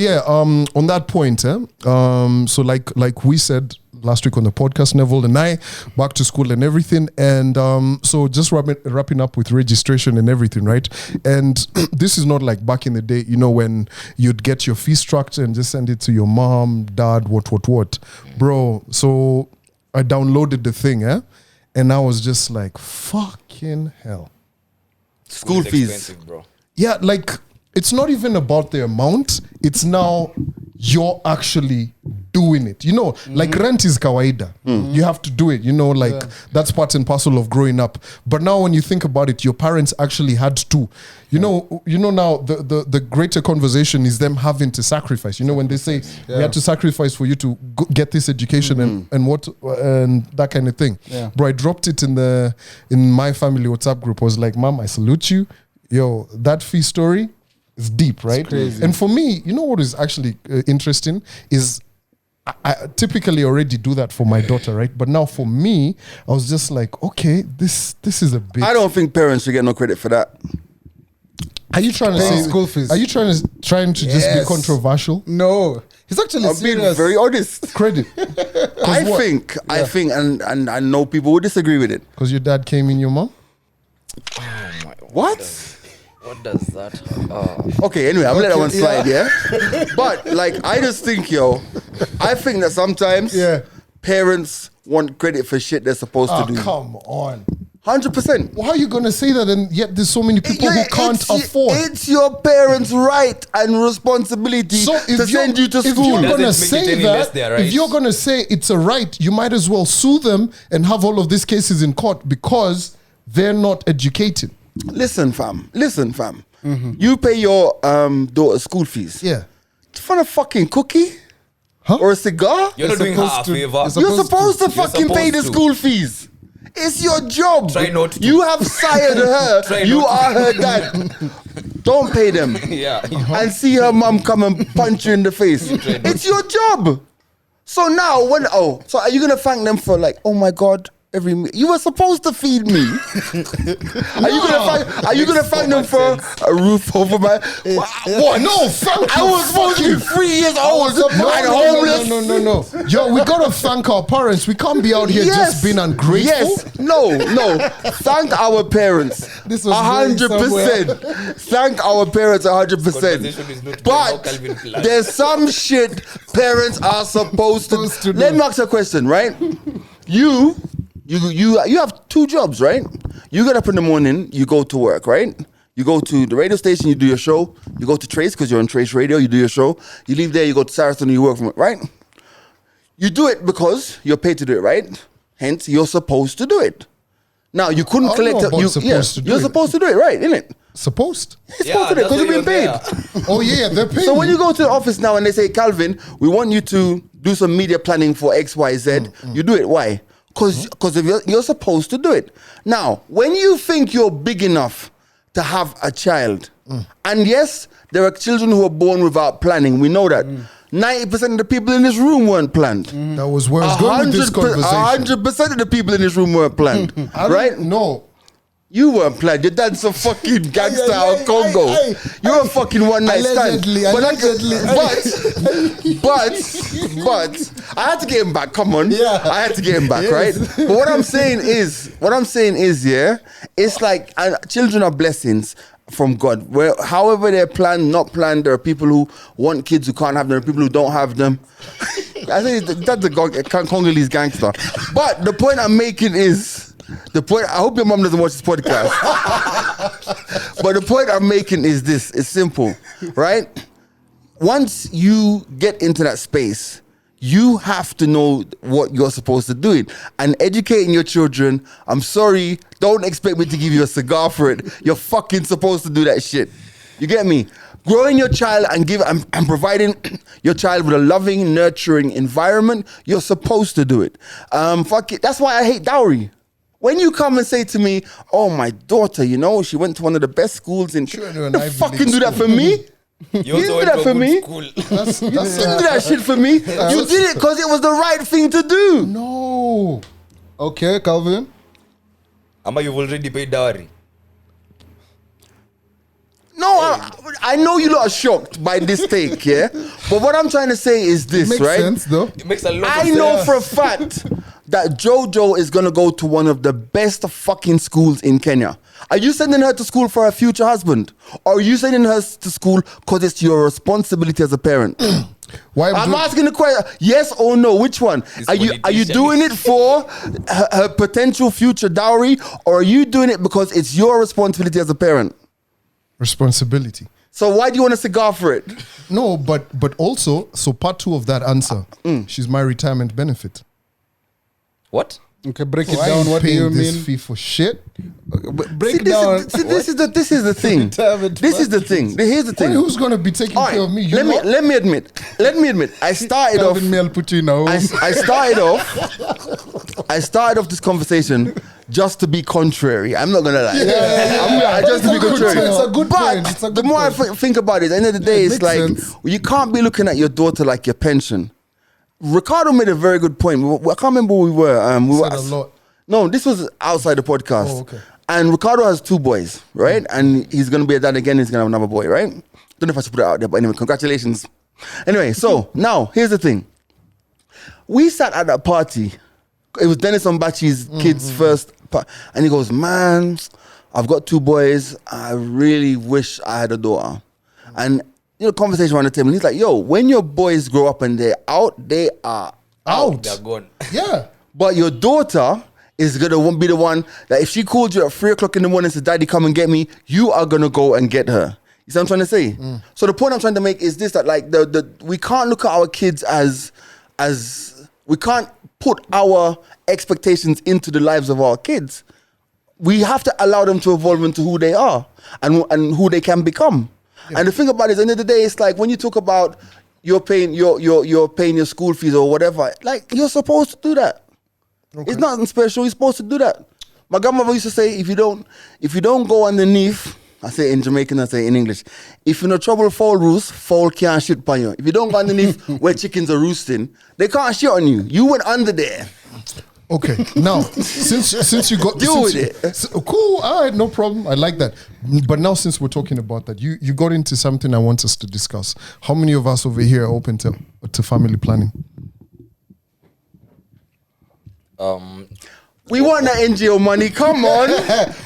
on that point, so like we said last week on the podcast, Neville and I, back to school and everything. And so just wrapping up with registration and everything, right? And this is not like back in the day, you know, when you'd get your fee structure and just send it to your mom, dad, what. Bro, so I downloaded the thing, and I was just like, fucking hell. School fees. Expensive, bro. Yeah, like, it's not even about the amount. It's now you're actually doing it. You know, like rent is kawaida. You have to do it. You know, like that's part and parcel of growing up. But now when you think about it, your parents actually had to. You know now the greater conversation is them having to sacrifice. You know, when they say we had to sacrifice for you to get this education and that kind of thing. Yeah. Bro, I dropped it in my family WhatsApp group. I was like, Mom, I salute you. Yo, that fee story is deep, right? It's crazy. And for me, you know what is actually interesting is I typically already do that for my daughter, right? But now for me, I was just like, okay, this is a bit. I don't think parents should get no credit for that. Are you trying to say school fees? Are you trying to just be controversial? No, he's actually I'm serious. being very honest. Credit. I think, and I know people would disagree with it. Because your dad came in your mom? What? What does that? Okay, anyway, I'm letting that one slide, yeah? But, like, I just think, I think that sometimes parents want credit for shit they're supposed to do. Come on. 100%. How are you going to say that and yet there's so many people who can't afford? It's your parents' right and responsibility to send you to school. If you're going to say that, if you're going to say it's a right, you might as well sue them and have all of these cases in court because they're not educated. Listen, fam. Mm-hmm. You pay your daughter's school fees. Yeah. For a fucking cookie? Huh? Or a cigar? You're not doing her a favor. You're supposed to fucking pay the school fees. It's your job. Try not to. You have sired her. You are her dad. Don't pay them. Yeah. And see her mom come and punch you in the face. It's your job. So now so are you gonna thank them for like, oh my God, you were supposed to feed me. Are you gonna thank them for a roof over my what? No, thank you. I was supposed to be 3 years old and homeless. No. Yo, we gotta thank our parents. We can't be out here just being ungrateful. Yes, no. Thank our parents. This was 100%. Thank our parents 100%. But there's some shit parents are supposed to do. Let me ask you a question, right? You have 2 jobs, right? You get up in the morning, you go to work, right? You go to the radio station, you do your show. You go to Trace because you're on Trace Radio, you do your show. You leave there, you go to Saracen, you work from it, right? You do it because you're paid to do it, right? Hence, you're supposed to do it. Now, you couldn't collect it. You're supposed to do it, right? Isn't it? Supposed? You're supposed to do it because you're being paid. Oh, yeah, they're paid. So when you go to the office now and they say, Calvin, we want you to do some media planning for X, Y, Z, you do it. Why? Because you're supposed to do it. Now, when you think you're big enough to have a child, and yes, there are children who are born without planning. We know that. 90% of the people in this room weren't planned. That was where I was going with this conversation. 100% of the people in this room weren't planned. Right? No. You weren't planned. Your dad's a fucking gangster out of Congo. You're a fucking one night stand. But I had to get him back. Come on. Yeah. I had to get him back, right? But what I'm saying is, it's like children are blessings from God. Where however they're planned, not planned, there are people who want kids who can't have them, there are people who don't have them. I think that's a Congolese gangster. But the point I'm making is, I hope your mom doesn't watch this podcast. But the point I'm making is this. It's simple, right? Once you get into that space, you have to know what you're supposed to do. And educating your children, I'm sorry, don't expect me to give you a cigar for it. You're fucking supposed to do that shit. You get me? Growing your child and providing your child with a loving, nurturing environment, you're supposed to do it. Fuck it. That's why I hate dowry. When you come and say to me, oh, my daughter, she went to one of the best schools in... You fucking do that for me? You didn't do that for me. You didn't do that shit for me. You did it because it was the right thing to do. No. Okay, Calvin. Ama, you've already paid dowry. No, I know you lot are shocked by this take, yeah? But what I'm trying to say is this, right? It makes sense, though. It makes a lot of sense. I know for a fact that Jojo is going to go to one of the best fucking schools in Kenya. Are you sending her to school for her future husband? Or are you sending her to school because it's your responsibility as a parent? I'm asking the question, yes or no, which one? Are you doing it for her potential future dowry, or are you doing it because it's your responsibility as a parent? Responsibility. So why do you want a cigar for it? No, but also, so part 2 of that answer, she's my retirement benefit. What? Okay, break it down. What do you mean? This fee for shit. Break down. This is the thing. This is the thing. Here's the thing. Who's gonna be taking care of me? Let me admit. I started off. I started off this conversation just to be contrary. I'm not gonna lie. Just to be contrary. It's a good point. But the more I think about it, at the end of the day, it's like you can't be looking at your daughter like your pension. Ricardo made a very good point. I can't remember where we were. We were a lot. No, this was outside the podcast. Oh, okay. And Ricardo has 2 boys, right? And he's going to be a dad again. He's going to have another boy, right? Don't know if I should put it out there, but anyway, congratulations. Anyway, so now, here's the thing. We sat at that party. It was Dennis Ombachi's kids' first party. And he goes, man, I've got 2 boys. I really wish I had a daughter. And conversation around the table. And he's like, yo, when your boys grow up and they're out, they are out. They're gone. Yeah. But your daughter is gonna be the one that if she called you at 3 o'clock in the morning and said, "Daddy, come and get me," you are gonna go and get her. You see what I'm trying to say? So the point I'm trying to make is this: that like we can't look at our kids as we can't put our expectations into the lives of our kids. We have to allow them to evolve into who they are and who they can become. And the thing about it is, at the end of the day, it's like when you talk about you're paying your school fees or whatever, like you're supposed to do that. Okay. It's nothing special. You're supposed to do that. My grandmother used to say, if you don't go underneath, I say in Jamaican, I say in English, if you're in trouble, fowl roost, fowl can't shit on you. If you don't go underneath where chickens are roosting, they can't shit on you. You went under there. Okay, now since you got deal with it. Cool, all right, no problem. I like that. But now since we're talking about that, you got into something I want us to discuss. How many of us over here are open to family planning? We want the NGO money. Come on.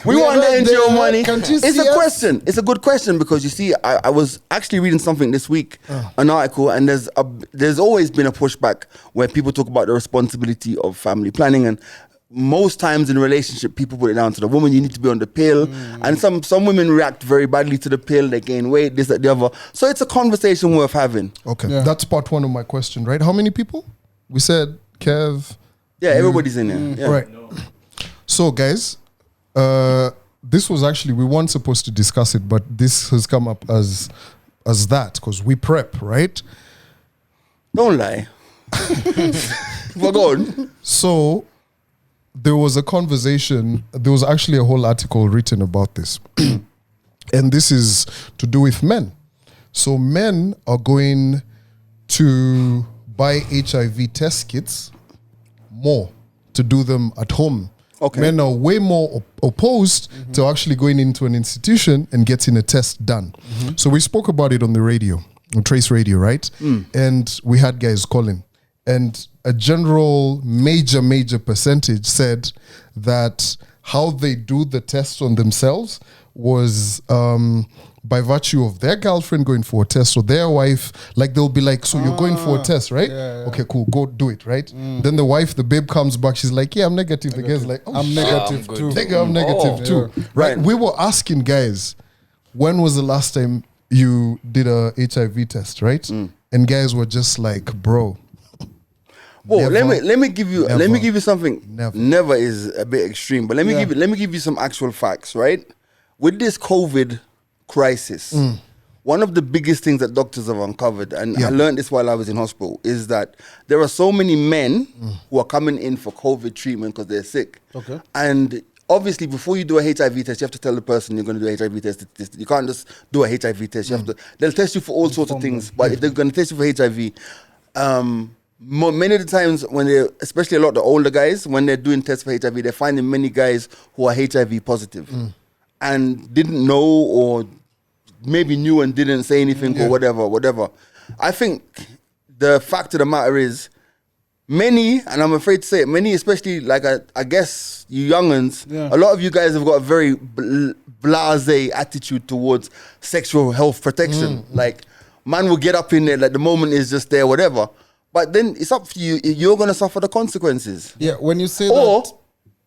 We want the NGO money. It's a question. It's a good question because you see, I was actually reading something this week, an article, and there's always been a pushback where people talk about the responsibility of family planning, and most times in a relationship, people put it down to the woman. You need to be on the pill, and some women react very badly to the pill. They gain weight, this, that, the other. So it's a conversation worth having. Okay, that's part one of my question, right? How many people? We said Kev. Yeah, everybody's in there. Yeah. Right. So, guys, this was actually, we weren't supposed to discuss it, but this has come up as that because we prep, right? Don't lie. We're going. So, there was a conversation. There was actually a whole article written about this, and this is to do with men. So, men are going to buy HIV test kits more to do them at home. Okay. Men are way more opposed to actually going into an institution and getting a test done. So we spoke about it on the radio, on Trace Radio, right? And we had guys calling. And a general major percentage said that how they do the tests on themselves was by virtue of their girlfriend going for a test or their wife, like they'll be like, so you're going for a test, right? Yeah. Okay, cool, go do it, right? Then the wife, the babe comes back, she's like, yeah, I'm negative. The guy's like, oh, I'm negative too. I'm negative too. Yeah. Right? We were asking guys, when was the last time you did a HIV test, right? And guys were just like, bro. Well, let me give you something. Never is a bit extreme, but let me give you some actual facts, right? With this COVID crisis, one of the biggest things that doctors have uncovered, and I learned this while I was in hospital, is that there are so many men who are coming in for COVID treatment because they're sick. Okay. And obviously, before you do a HIV test, you have to tell the person you're going to do a HIV test. You can't just do a HIV test. You have to. They'll test you for all sorts of things, but if they're going to test you for HIV, many of the times when they, especially a lot of the older guys, when they're doing tests for HIV, they're finding many guys who are HIV positive and didn't know, or maybe knew and didn't say anything or whatever. I think the fact of the matter is many, and I'm afraid to say it, many, especially like I guess you young'uns, a lot of you guys have got a very blasé attitude towards sexual health protection. Like, man will get up in there, like the moment is just there, whatever. But then it's up to you. You're going to suffer the consequences. Yeah, when you say or that,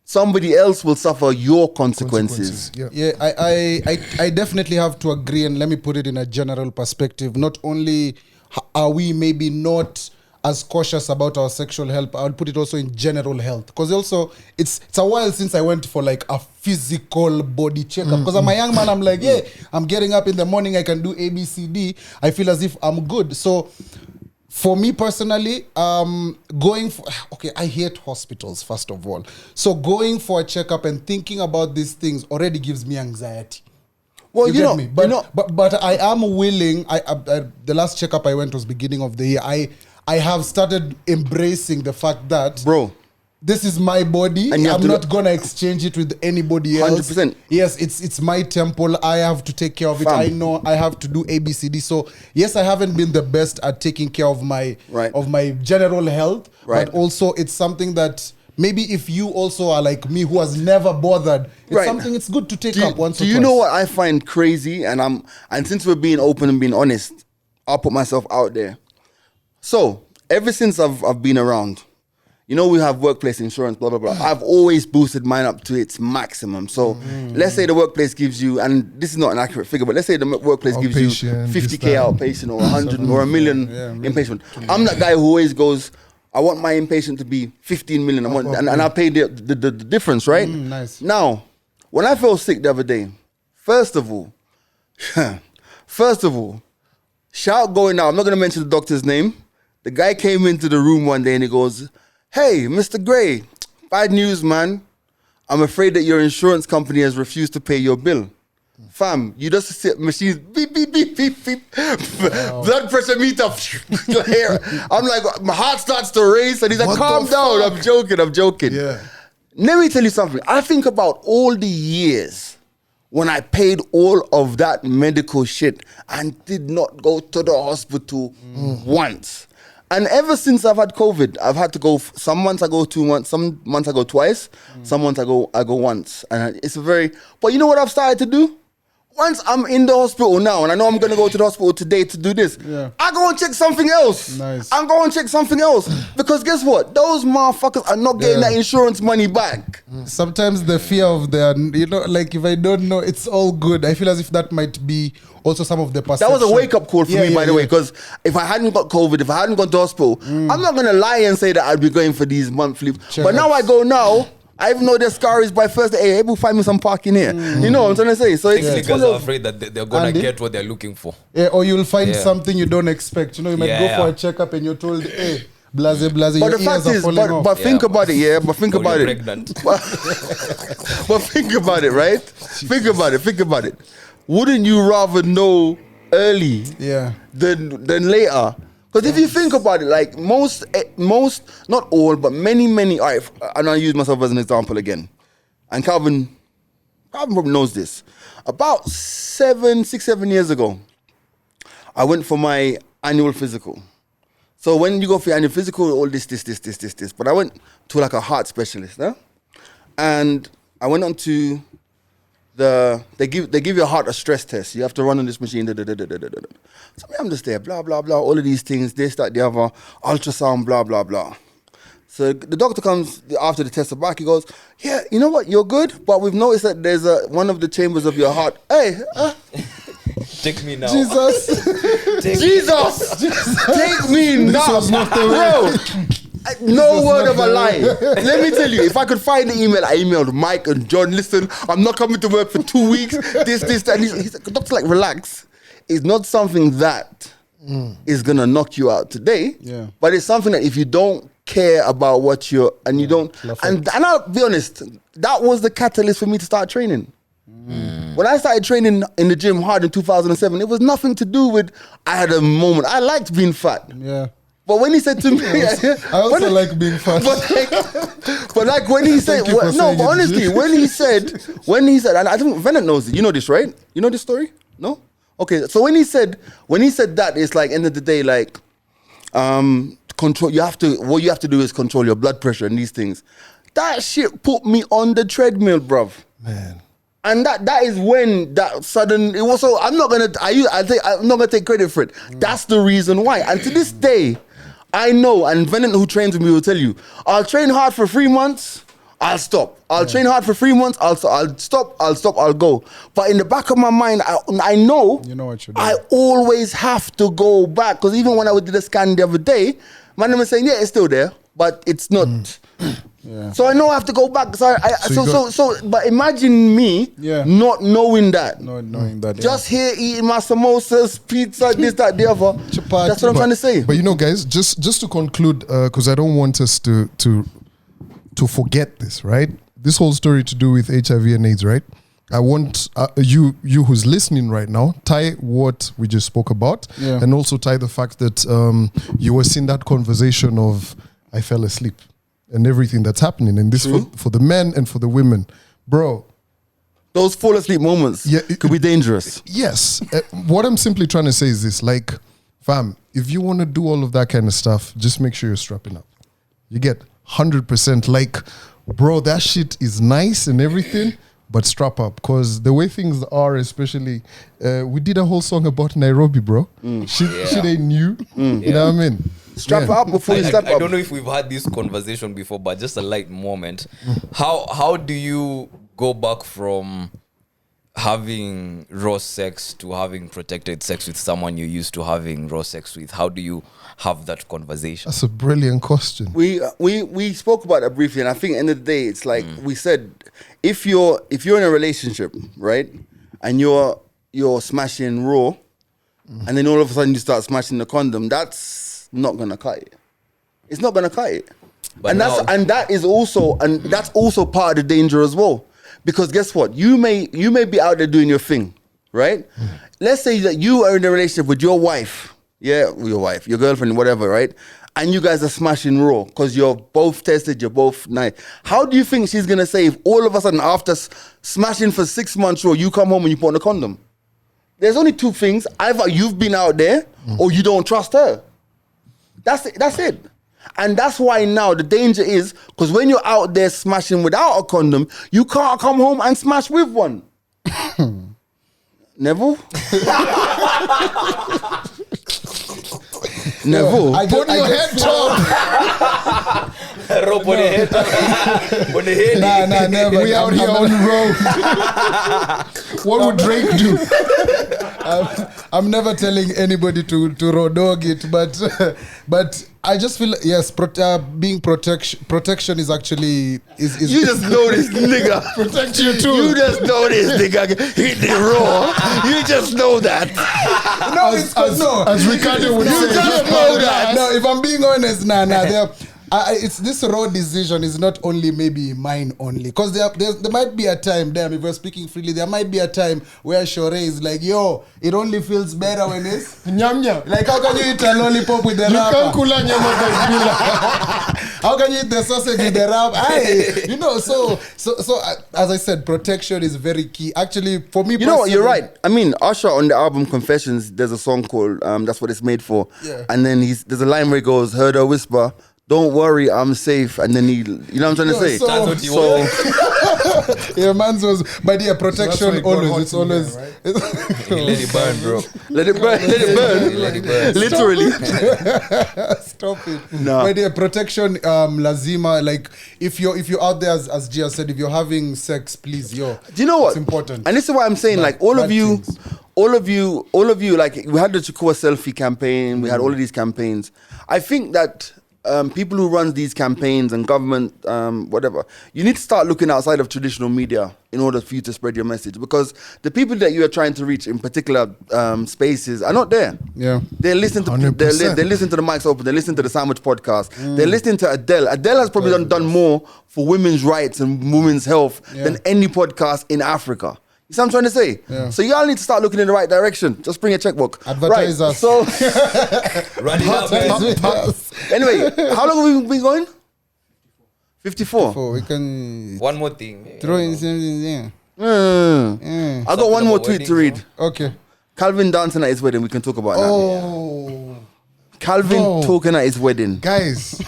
somebody else will suffer your consequences. Yeah, I definitely have to agree, and let me put it in a general perspective. Not only are we maybe not as cautious about our sexual health, I'll put it also in general health. Because also, it's a while since I went for like a physical body checkup. Because I'm a young man, I'm like, yeah, I'm getting up in the morning, I can do A, B, C, D. I feel as if I'm good. So, for me personally, going for, I hate hospitals, first of all. So going for a checkup and thinking about these things already gives me anxiety. Well, you get me? But I am willing, the last checkup I went was beginning of the year. I have started embracing the fact that, bro, this is my body. And I'm not going to exchange it with anybody else. 100%. Yes, it's my temple. I have to take care of it. I know I have to do ABCD. So, yes, I haven't been the best at taking care of my general health. Right. But also, it's something that maybe if you also are like me who has never bothered, it's something it's good to take up once or twice. Do you know what I find crazy? And since we're being open and being honest, I'll put myself out there. So, ever since I've been around, we have workplace insurance, blah, blah, blah. I've always boosted mine up to its maximum. So let's say the workplace gives you, and this is not an accurate figure, but let's say the workplace gives you 50K outpatient or 100 or a million inpatient. I'm that guy who always goes, I want my inpatient to be 15 million. And I pay the difference, right? Nice. Now, when I fell sick the other day, first of all, shout going out. I'm not going to mention the doctor's name. The guy came into the room one day and he goes, hey, Mr. Gray, bad news, man. I'm afraid that your insurance company has refused to pay your bill. Fam, you just sit machines, beep, beep, beep, beep, beep. Wow. Blood pressure meter. I'm like, my heart starts to race and he's like, calm down. I'm joking. Yeah. Let me tell you something. I think about all the years when I paid all of that medical shit and did not go to the hospital once. And ever since I've had COVID, I've had to go. Some months I go 2 months. Some months I go twice. Some months I go once. And it's but you know what I've started to do? Once I'm in the hospital now, and I know I'm going to go to the hospital today to do this, I go and check something else. Nice. I'm going to check something else. Because guess what? Those motherfuckers are not getting that insurance money back. Sometimes the fear of like if I don't know, it's all good. I feel as if that might be also some of the perception. That was a wake-up call for me, by the way, because if I hadn't got COVID, if I hadn't gone to hospital, I'm not going to lie and say that I'd be going for these monthly. But now I go now, I even know their scar is by first, hey, able find me some parking here. You know what I'm trying to say? So it's niggas are afraid that they're going to get what they're looking for. Yeah, or you'll find something you don't expect. You might go for a checkup and you're told, hey, blase, but your the fact ears is, are falling off. but think about it, but think about it. Pregnant. But think about it, right? Think about it. Wouldn't you rather know early than later? Because if you think about it, like most, not all, but many, all right, and I'll use myself as an example again. And Calvin probably knows this. About 6, 7 years ago, I went for my annual physical. So when you go for your annual physical, all this. But I went to like a heart specialist, and I went on to they give your heart a stress test. You have to run on this machine. So I'm just there, blah, blah, blah, all of these things, this, that, the other, ultrasound, blah, blah, blah. So the doctor comes after the test back, he goes, yeah, you know what, you're good, but we've noticed that there's one of the chambers of your heart. Hey, take me now. Jesus. Take me now. Bro. No word of a lie. Let me tell you, if I could find the email, I emailed Mike and John, listen, I'm not coming to work for 2 weeks, this, that. He's like, doctor, like, relax. It's not something that is going to knock you out today, but it's something that if you don't care about what you're, and you don't, and I'll be honest, that was the catalyst for me to start training. When I started training in the gym hard in 2007, it was nothing to do with, I had a moment. I liked being fat. Yeah. But when he said to me, I also like being fat. But like when he said, but honestly, when he said, and I think Venom knows it. You know this, right? You know this story? No? Okay. So when he said that, it's like end of the day, like control. What you have to do is control your blood pressure and these things. That shit put me on the treadmill, bruv. Man. And that is when that sudden it was. So I'm not gonna take credit for it. That's the reason why. And to this day, I know, and Venom who trains with me will tell you, I'll train hard for 3 months, I'll stop. I'll train hard for 3 months, I'll stop, I'll go. But in the back of my mind, I know, you know what you're doing. I always have to go back. Because even when I did a scan the other day, my name was saying, yeah, it's still there, but it's not. Yeah. So I know I have to go back. But imagine me not knowing that. Not knowing that. Just here eating my samosas, pizza, this, that, the other. Chapati. That's what I'm trying to say. But you know, guys, just to conclude, because I don't want us to forget this, right? This whole story to do with HIV and AIDS, right? I want you who's listening right now, tie what we just spoke about, and also tie the fact that you were seeing that conversation of I fell asleep. And everything that's happening, and this for the men and for the women, bro. Those fall asleep moments could be dangerous. Yes. What I'm simply trying to say is this: like, fam, if you want to do all of that kind of stuff, just make sure you're strapping up. You get 100%. Like, bro, that shit is nice and everything, but strap up, because the way things are, especially, we did a whole song about Nairobi, bro. Shit ain't new. You know what I mean? Strap it up before you step up. I don't know if we've had this conversation before, but just a light moment. How do you go back from having raw sex to having protected sex with someone you're used to having raw sex with? How do you have that conversation? That's a brilliant question. We spoke about that briefly, and I think at the end of the day, it's like we said, if you're in a relationship, right, and you're smashing raw, and then all of a sudden you start smashing the condom, that's not gonna cut it. It's not gonna cut it. But that's also part of the danger as well. Because guess what? You may be out there doing your thing, right? Let's say that you are in a relationship with your wife, your girlfriend, whatever, right? And you guys are smashing raw because you're both tested, you're both nice. How do you think she's gonna say if all of a sudden after smashing for 6 months raw, you come home and you put on a condom? There's only two things: either you've been out there or you don't trust her. That's it. And that's why now the danger is because when you're out there smashing without a condom, you can't come home and smash with one. Neville? Neville? Put your head top. Rope on the head. On the head. Nah, never. We out here on the road. What would Drake do? I'm never telling anybody to raw dog it, but I just feel being protection is actually is You just know this nigga. Protect you too. You just know this nigga. Hit the raw. You just know that. As Ricardo would say, You just know that. No, if I'm being honest, it's this raw decision is not only maybe mine only, because there might be a time, if we're speaking freely, there might be a time where Shore is like, yo, it only feels better when it's Nyam nyam. like, how can you eat a lollipop with the You wrapper? can't kula nyama bila. How can you eat the sausage with the wrap? So as I said, protection is very key. Actually, for me, You know what? You're right. I mean, Usher on the album Confessions, there's a song called That's What It's Made For. Yeah. And then there's a line where he goes, heard her whisper, don't worry, I'm safe. And then you know what I'm trying to say? so- That's what you want. Yeah, man's was, but yeah, protection it got hot always. It's in always. there, Let it burn, bro. Let it burn. Let it burn. Let it burn. Literally. Stop it. Nah. But yeah, protection, lazima. Like if you're out there, as Gia said, if you're having sex, please, Do you know what? It's important. And this is why I'm saying, like, all of you, like, we had the Chukua selfie campaign, we had all of these campaigns. I think that people who run these campaigns and government, whatever, you need to start looking outside of traditional media in order for you to spread your message, because the people that you are trying to reach in particular spaces are not there. Yeah. They listen to 100%. they listen to the Mics Open, they listen to the Sandwich Podcast, they're listening to Adele. Adele has probably done more for women's rights and women's health than any podcast in Africa. You see what I'm trying to say? Yeah. So y'all need to start looking in the right direction. Just bring a checkbook. Advertise us. So Run it up, man. anyway, how long have we been going? 54. So we can One more thing. throw in something there. I got one more tweet to read. Okay. Calvin dancing at his wedding. We can talk about that. Oh, Calvin no. talking at his wedding. guys,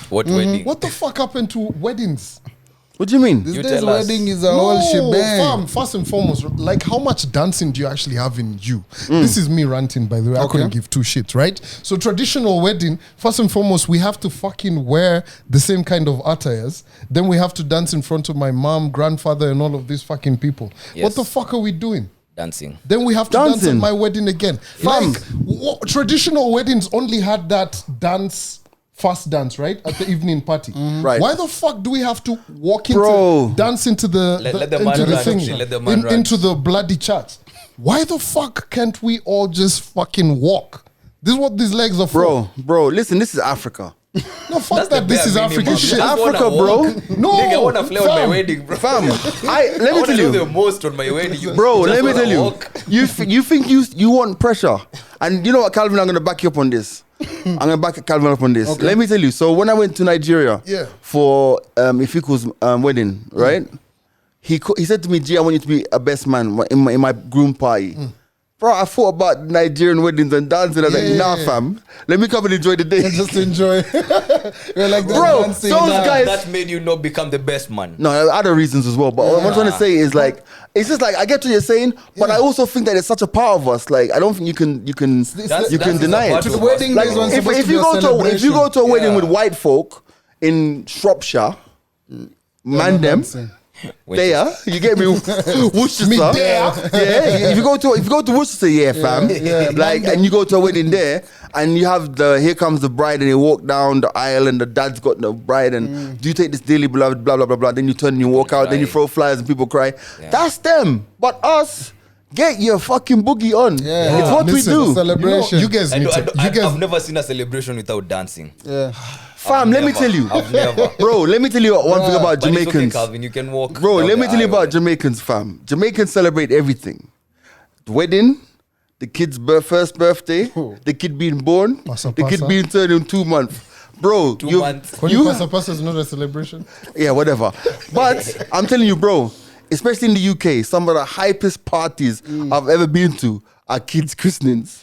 What wedding? what the fuck happened to weddings? What do you mean? This You day's tell us. wedding is a whole shebang. fam, first and foremost, like how much dancing do you actually have in you? This is me ranting, by the way. I couldn't give two shits, right? So traditional wedding, first and foremost, we have to fucking wear the same kind of attires. Then we have to dance in front of my mom, grandfather, and all of these fucking people. Yes. What the fuck are we doing? Dancing. Then we have to dance at Dancing. my wedding again. Like, traditional weddings only had that dance, fast dance, right? At the evening party. Right. Why the fuck do we have to walk Bro. dance into the, Let the man into the run, thing, actually. Let the man run. into the bloody church? Why the fuck can't we all just fucking walk? This is what these legs are for. Bro, listen, this is Africa. No, fuck That's that. the This bare is minimum. African You shit. just wanna Africa, bro. walk. No, Nigga, I want to play on my fam. wedding, bro. Fam, let I me want to tell do you. the most on my wedding. You Bro, just let me wanna tell you. walk. You think you want pressure. And you know what, Calvin, I'm going to back you up on this. I'm going to back Calvin up on this. Okay. Let me tell you. So when I went to Nigeria for Ifiku's wedding, right? He said to me, G, I want you to be a best man in my groom party. Bro, I thought about Nigerian weddings and dancing. I was like, nah, fam. Let me come and enjoy the day. Just enjoy. We're like, bro, dancing those now. guys. That made you not become the best man. No, there are other reasons as well. But what I'm trying to say is like, it's just like I get what you're saying, but I also think that it's such a part of us. Like I don't think you can deny it. To the wedding Like days when if supposed to you be a go to a celebration. wedding with white folk in Shropshire, man them. There, you get me. Worcester, yeah. If you go to Worcester, fam. Like, and you go to a wedding there, and you have here comes the bride, and you walk down the aisle, and the dad's got the bride, and do you take this dearly beloved, blah blah blah blah. Then you turn and you walk out, then you throw flyers and people cry. Yeah. That's them, but us. Get your fucking boogie on. Yeah. It's what we do. Celebration. You guys need to. I've never seen a celebration without dancing. Yeah. Fam, let me tell you. I've never. Bro, let me tell you one thing about But it's okay, Jamaicans. Calvin, you can walk. Bro, down let me the tell you about aisle. Jamaicans, fam. Jamaicans celebrate everything. The wedding, the kid's first birthday, the kid being born, the kid being turned in 2 months. Bro, 2 months. Pasa is not a celebration. Yeah, whatever. But I'm telling you, bro, especially in the UK, some of the hypest parties I've ever been to are kids' christenings.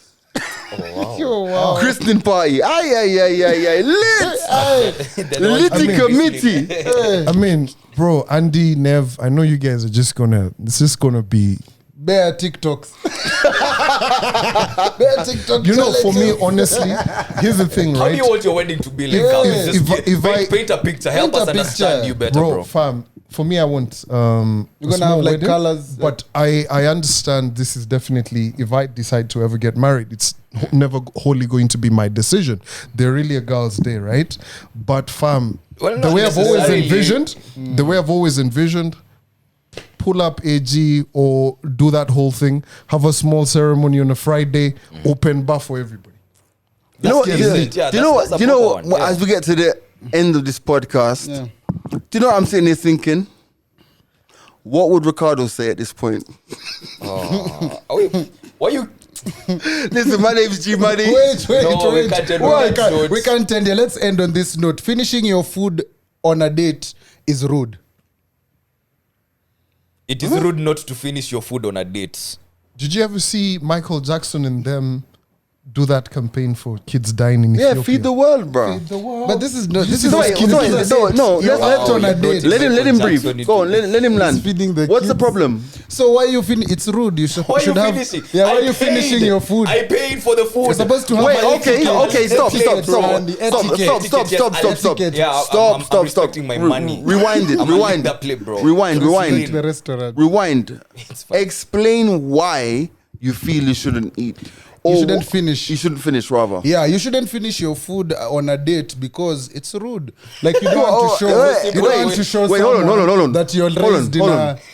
Wow. Christening party. Lit. Litty committee. I mean, bro, Andy, Nev, I know you guys are just it's just gonna be bare TikToks. Bare TikTok. You know, for me, honestly, here's the thing, How right? do you want your wedding to be like? Calvin? If Paint a picture. Help us understand you better, bro. Fam, for me, I want You're gonna have like colors. But I understand this is definitely, if I decide to ever get married, it's never wholly going to be my decision. They're really a girl's day, right? But fam, the way I've always envisioned, pull up AG or do that whole thing, have a small ceremony on a Friday, open bar for everybody. Do you know what? As we get to the end of this podcast, do you know what I'm sitting here thinking? What would Ricardo say at this point? Why you? Listen, my name's G Money. Wait. We can't end here. Let's end on this note. Finishing your food on a date is rude. It is rude not to finish your food on a date. Did you ever see Michael Jackson and them do that campaign for kids dying in Ethiopia? Yeah, feed the world, bro. But this is not. This is No, let's on a date. Let him breathe. Go on, let him land. Feeding the What's the kids. problem? So why you finish? It's rude. You should have. finishing? Yeah, why I are you paid. finishing your food? I paid for the food. You're supposed to have. Wait, an okay, etiquette. stop. Respecting my money. Rewind it. I'm Rewind. that plate, bro. Rewind. The restaurant. Rewind. It's fine. Explain why you feel you shouldn't eat. You shouldn't finish. You shouldn't finish, rather. Yeah, you shouldn't finish your food on a date because it's rude. Like you don't want to show. You don't want to show someone that you're raised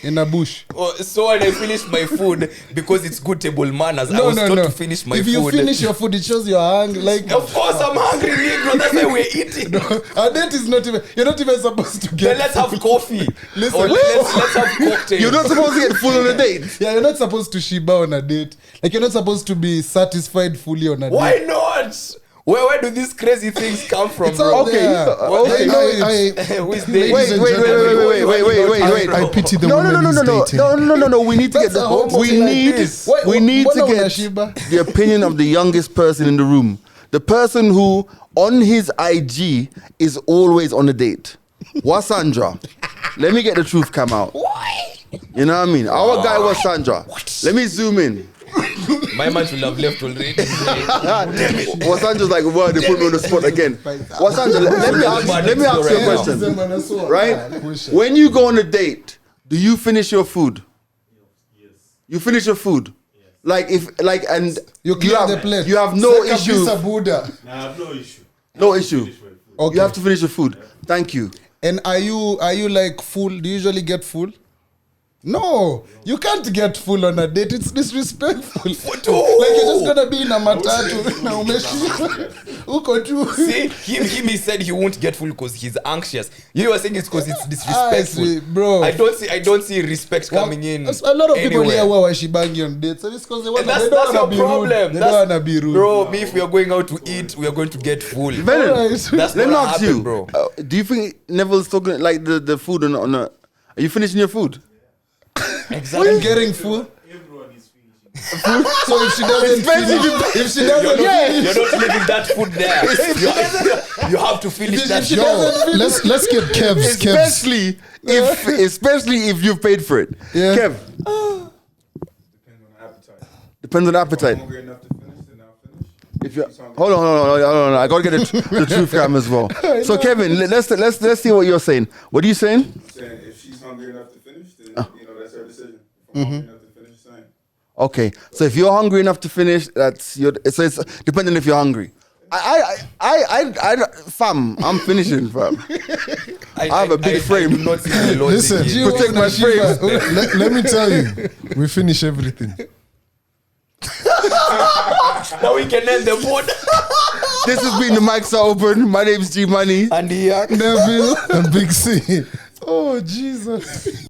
in a bush. So when I finish my food because it's good table manners, I was taught to finish my food. If you finish your food, it shows you're hungry. Like of course I'm hungry, Negro. That's why we're eating. A date is not even. You're not even supposed to get. Then let's have coffee. Listen, Or let's have cocktails. You're not supposed to get full on a date. Yeah, you're not supposed to shiba on a date. Like you're not supposed to be satisfied fully on a date. Why not? Where do these crazy things come from, It's bro? all there. Okay. Who is dating? Wait. I pity the woman he's dating. No. We need to get we need to get the opinion of the youngest person in the room. The person who on his IG is always on a date. Wasandra. Let me get the truth come out. Why? You know what I mean? Our guy was Sandra. Let me zoom in. My man should have left already. Wasandra's like, well, they put me on the spot again. Wasandra, let me ask you a question. Right? When you go on a date, do you finish your food? Yes. You finish your food? Like and You clear the plate. You have no issue. I have no issue. No issue. Okay. You have to finish your food. Thank you. And are you like full? Do you usually get full? No, you can't get full on a date. It's disrespectful. Like you're just gonna be in a matatu. Na umeshiba. Uko tu. See, him he said he won't get full because he's anxious. You were saying it's because it's disrespectful. See, bro. I don't see respect coming in. A lot of people anywhere. here who are shibangi on dates. So it's because they And don't that's wanna your be problem. rude. They don't wanna be rude. Bro, me if we are going out to eat, we are going to get full. Venom, Alright. That's let me not ask happen, you, bro. do you think Neville's talking like the food on a? Are you finishing your food? Exactly. And getting full. Everyone is finishing. So if she doesn't You're not leaving that food there. You have to finish that. Let's get Kev's. Especially if you've paid for it. Yeah. Kev. Depends on appetite. Depends on appetite. If I'm hungry enough to finish, then I'll finish. If you hold on, I gotta get the truth cam as well. So Kevin, let's see what you're saying. What are you saying? I'm saying if she's hungry enough to finish, then that's her decision. If I'm hungry enough to finish, same. Okay, so if you're hungry enough to finish, that's your. So it's depending if you're hungry. Fam, I'm finishing, fam. I have a big frame. I do not see the logic Listen, here. Protect my frame. let me tell you, we finish everything. Now we can end the pod. This has been the mics are open. My name's G Money. And the Neville and Big C. Oh, Jesus.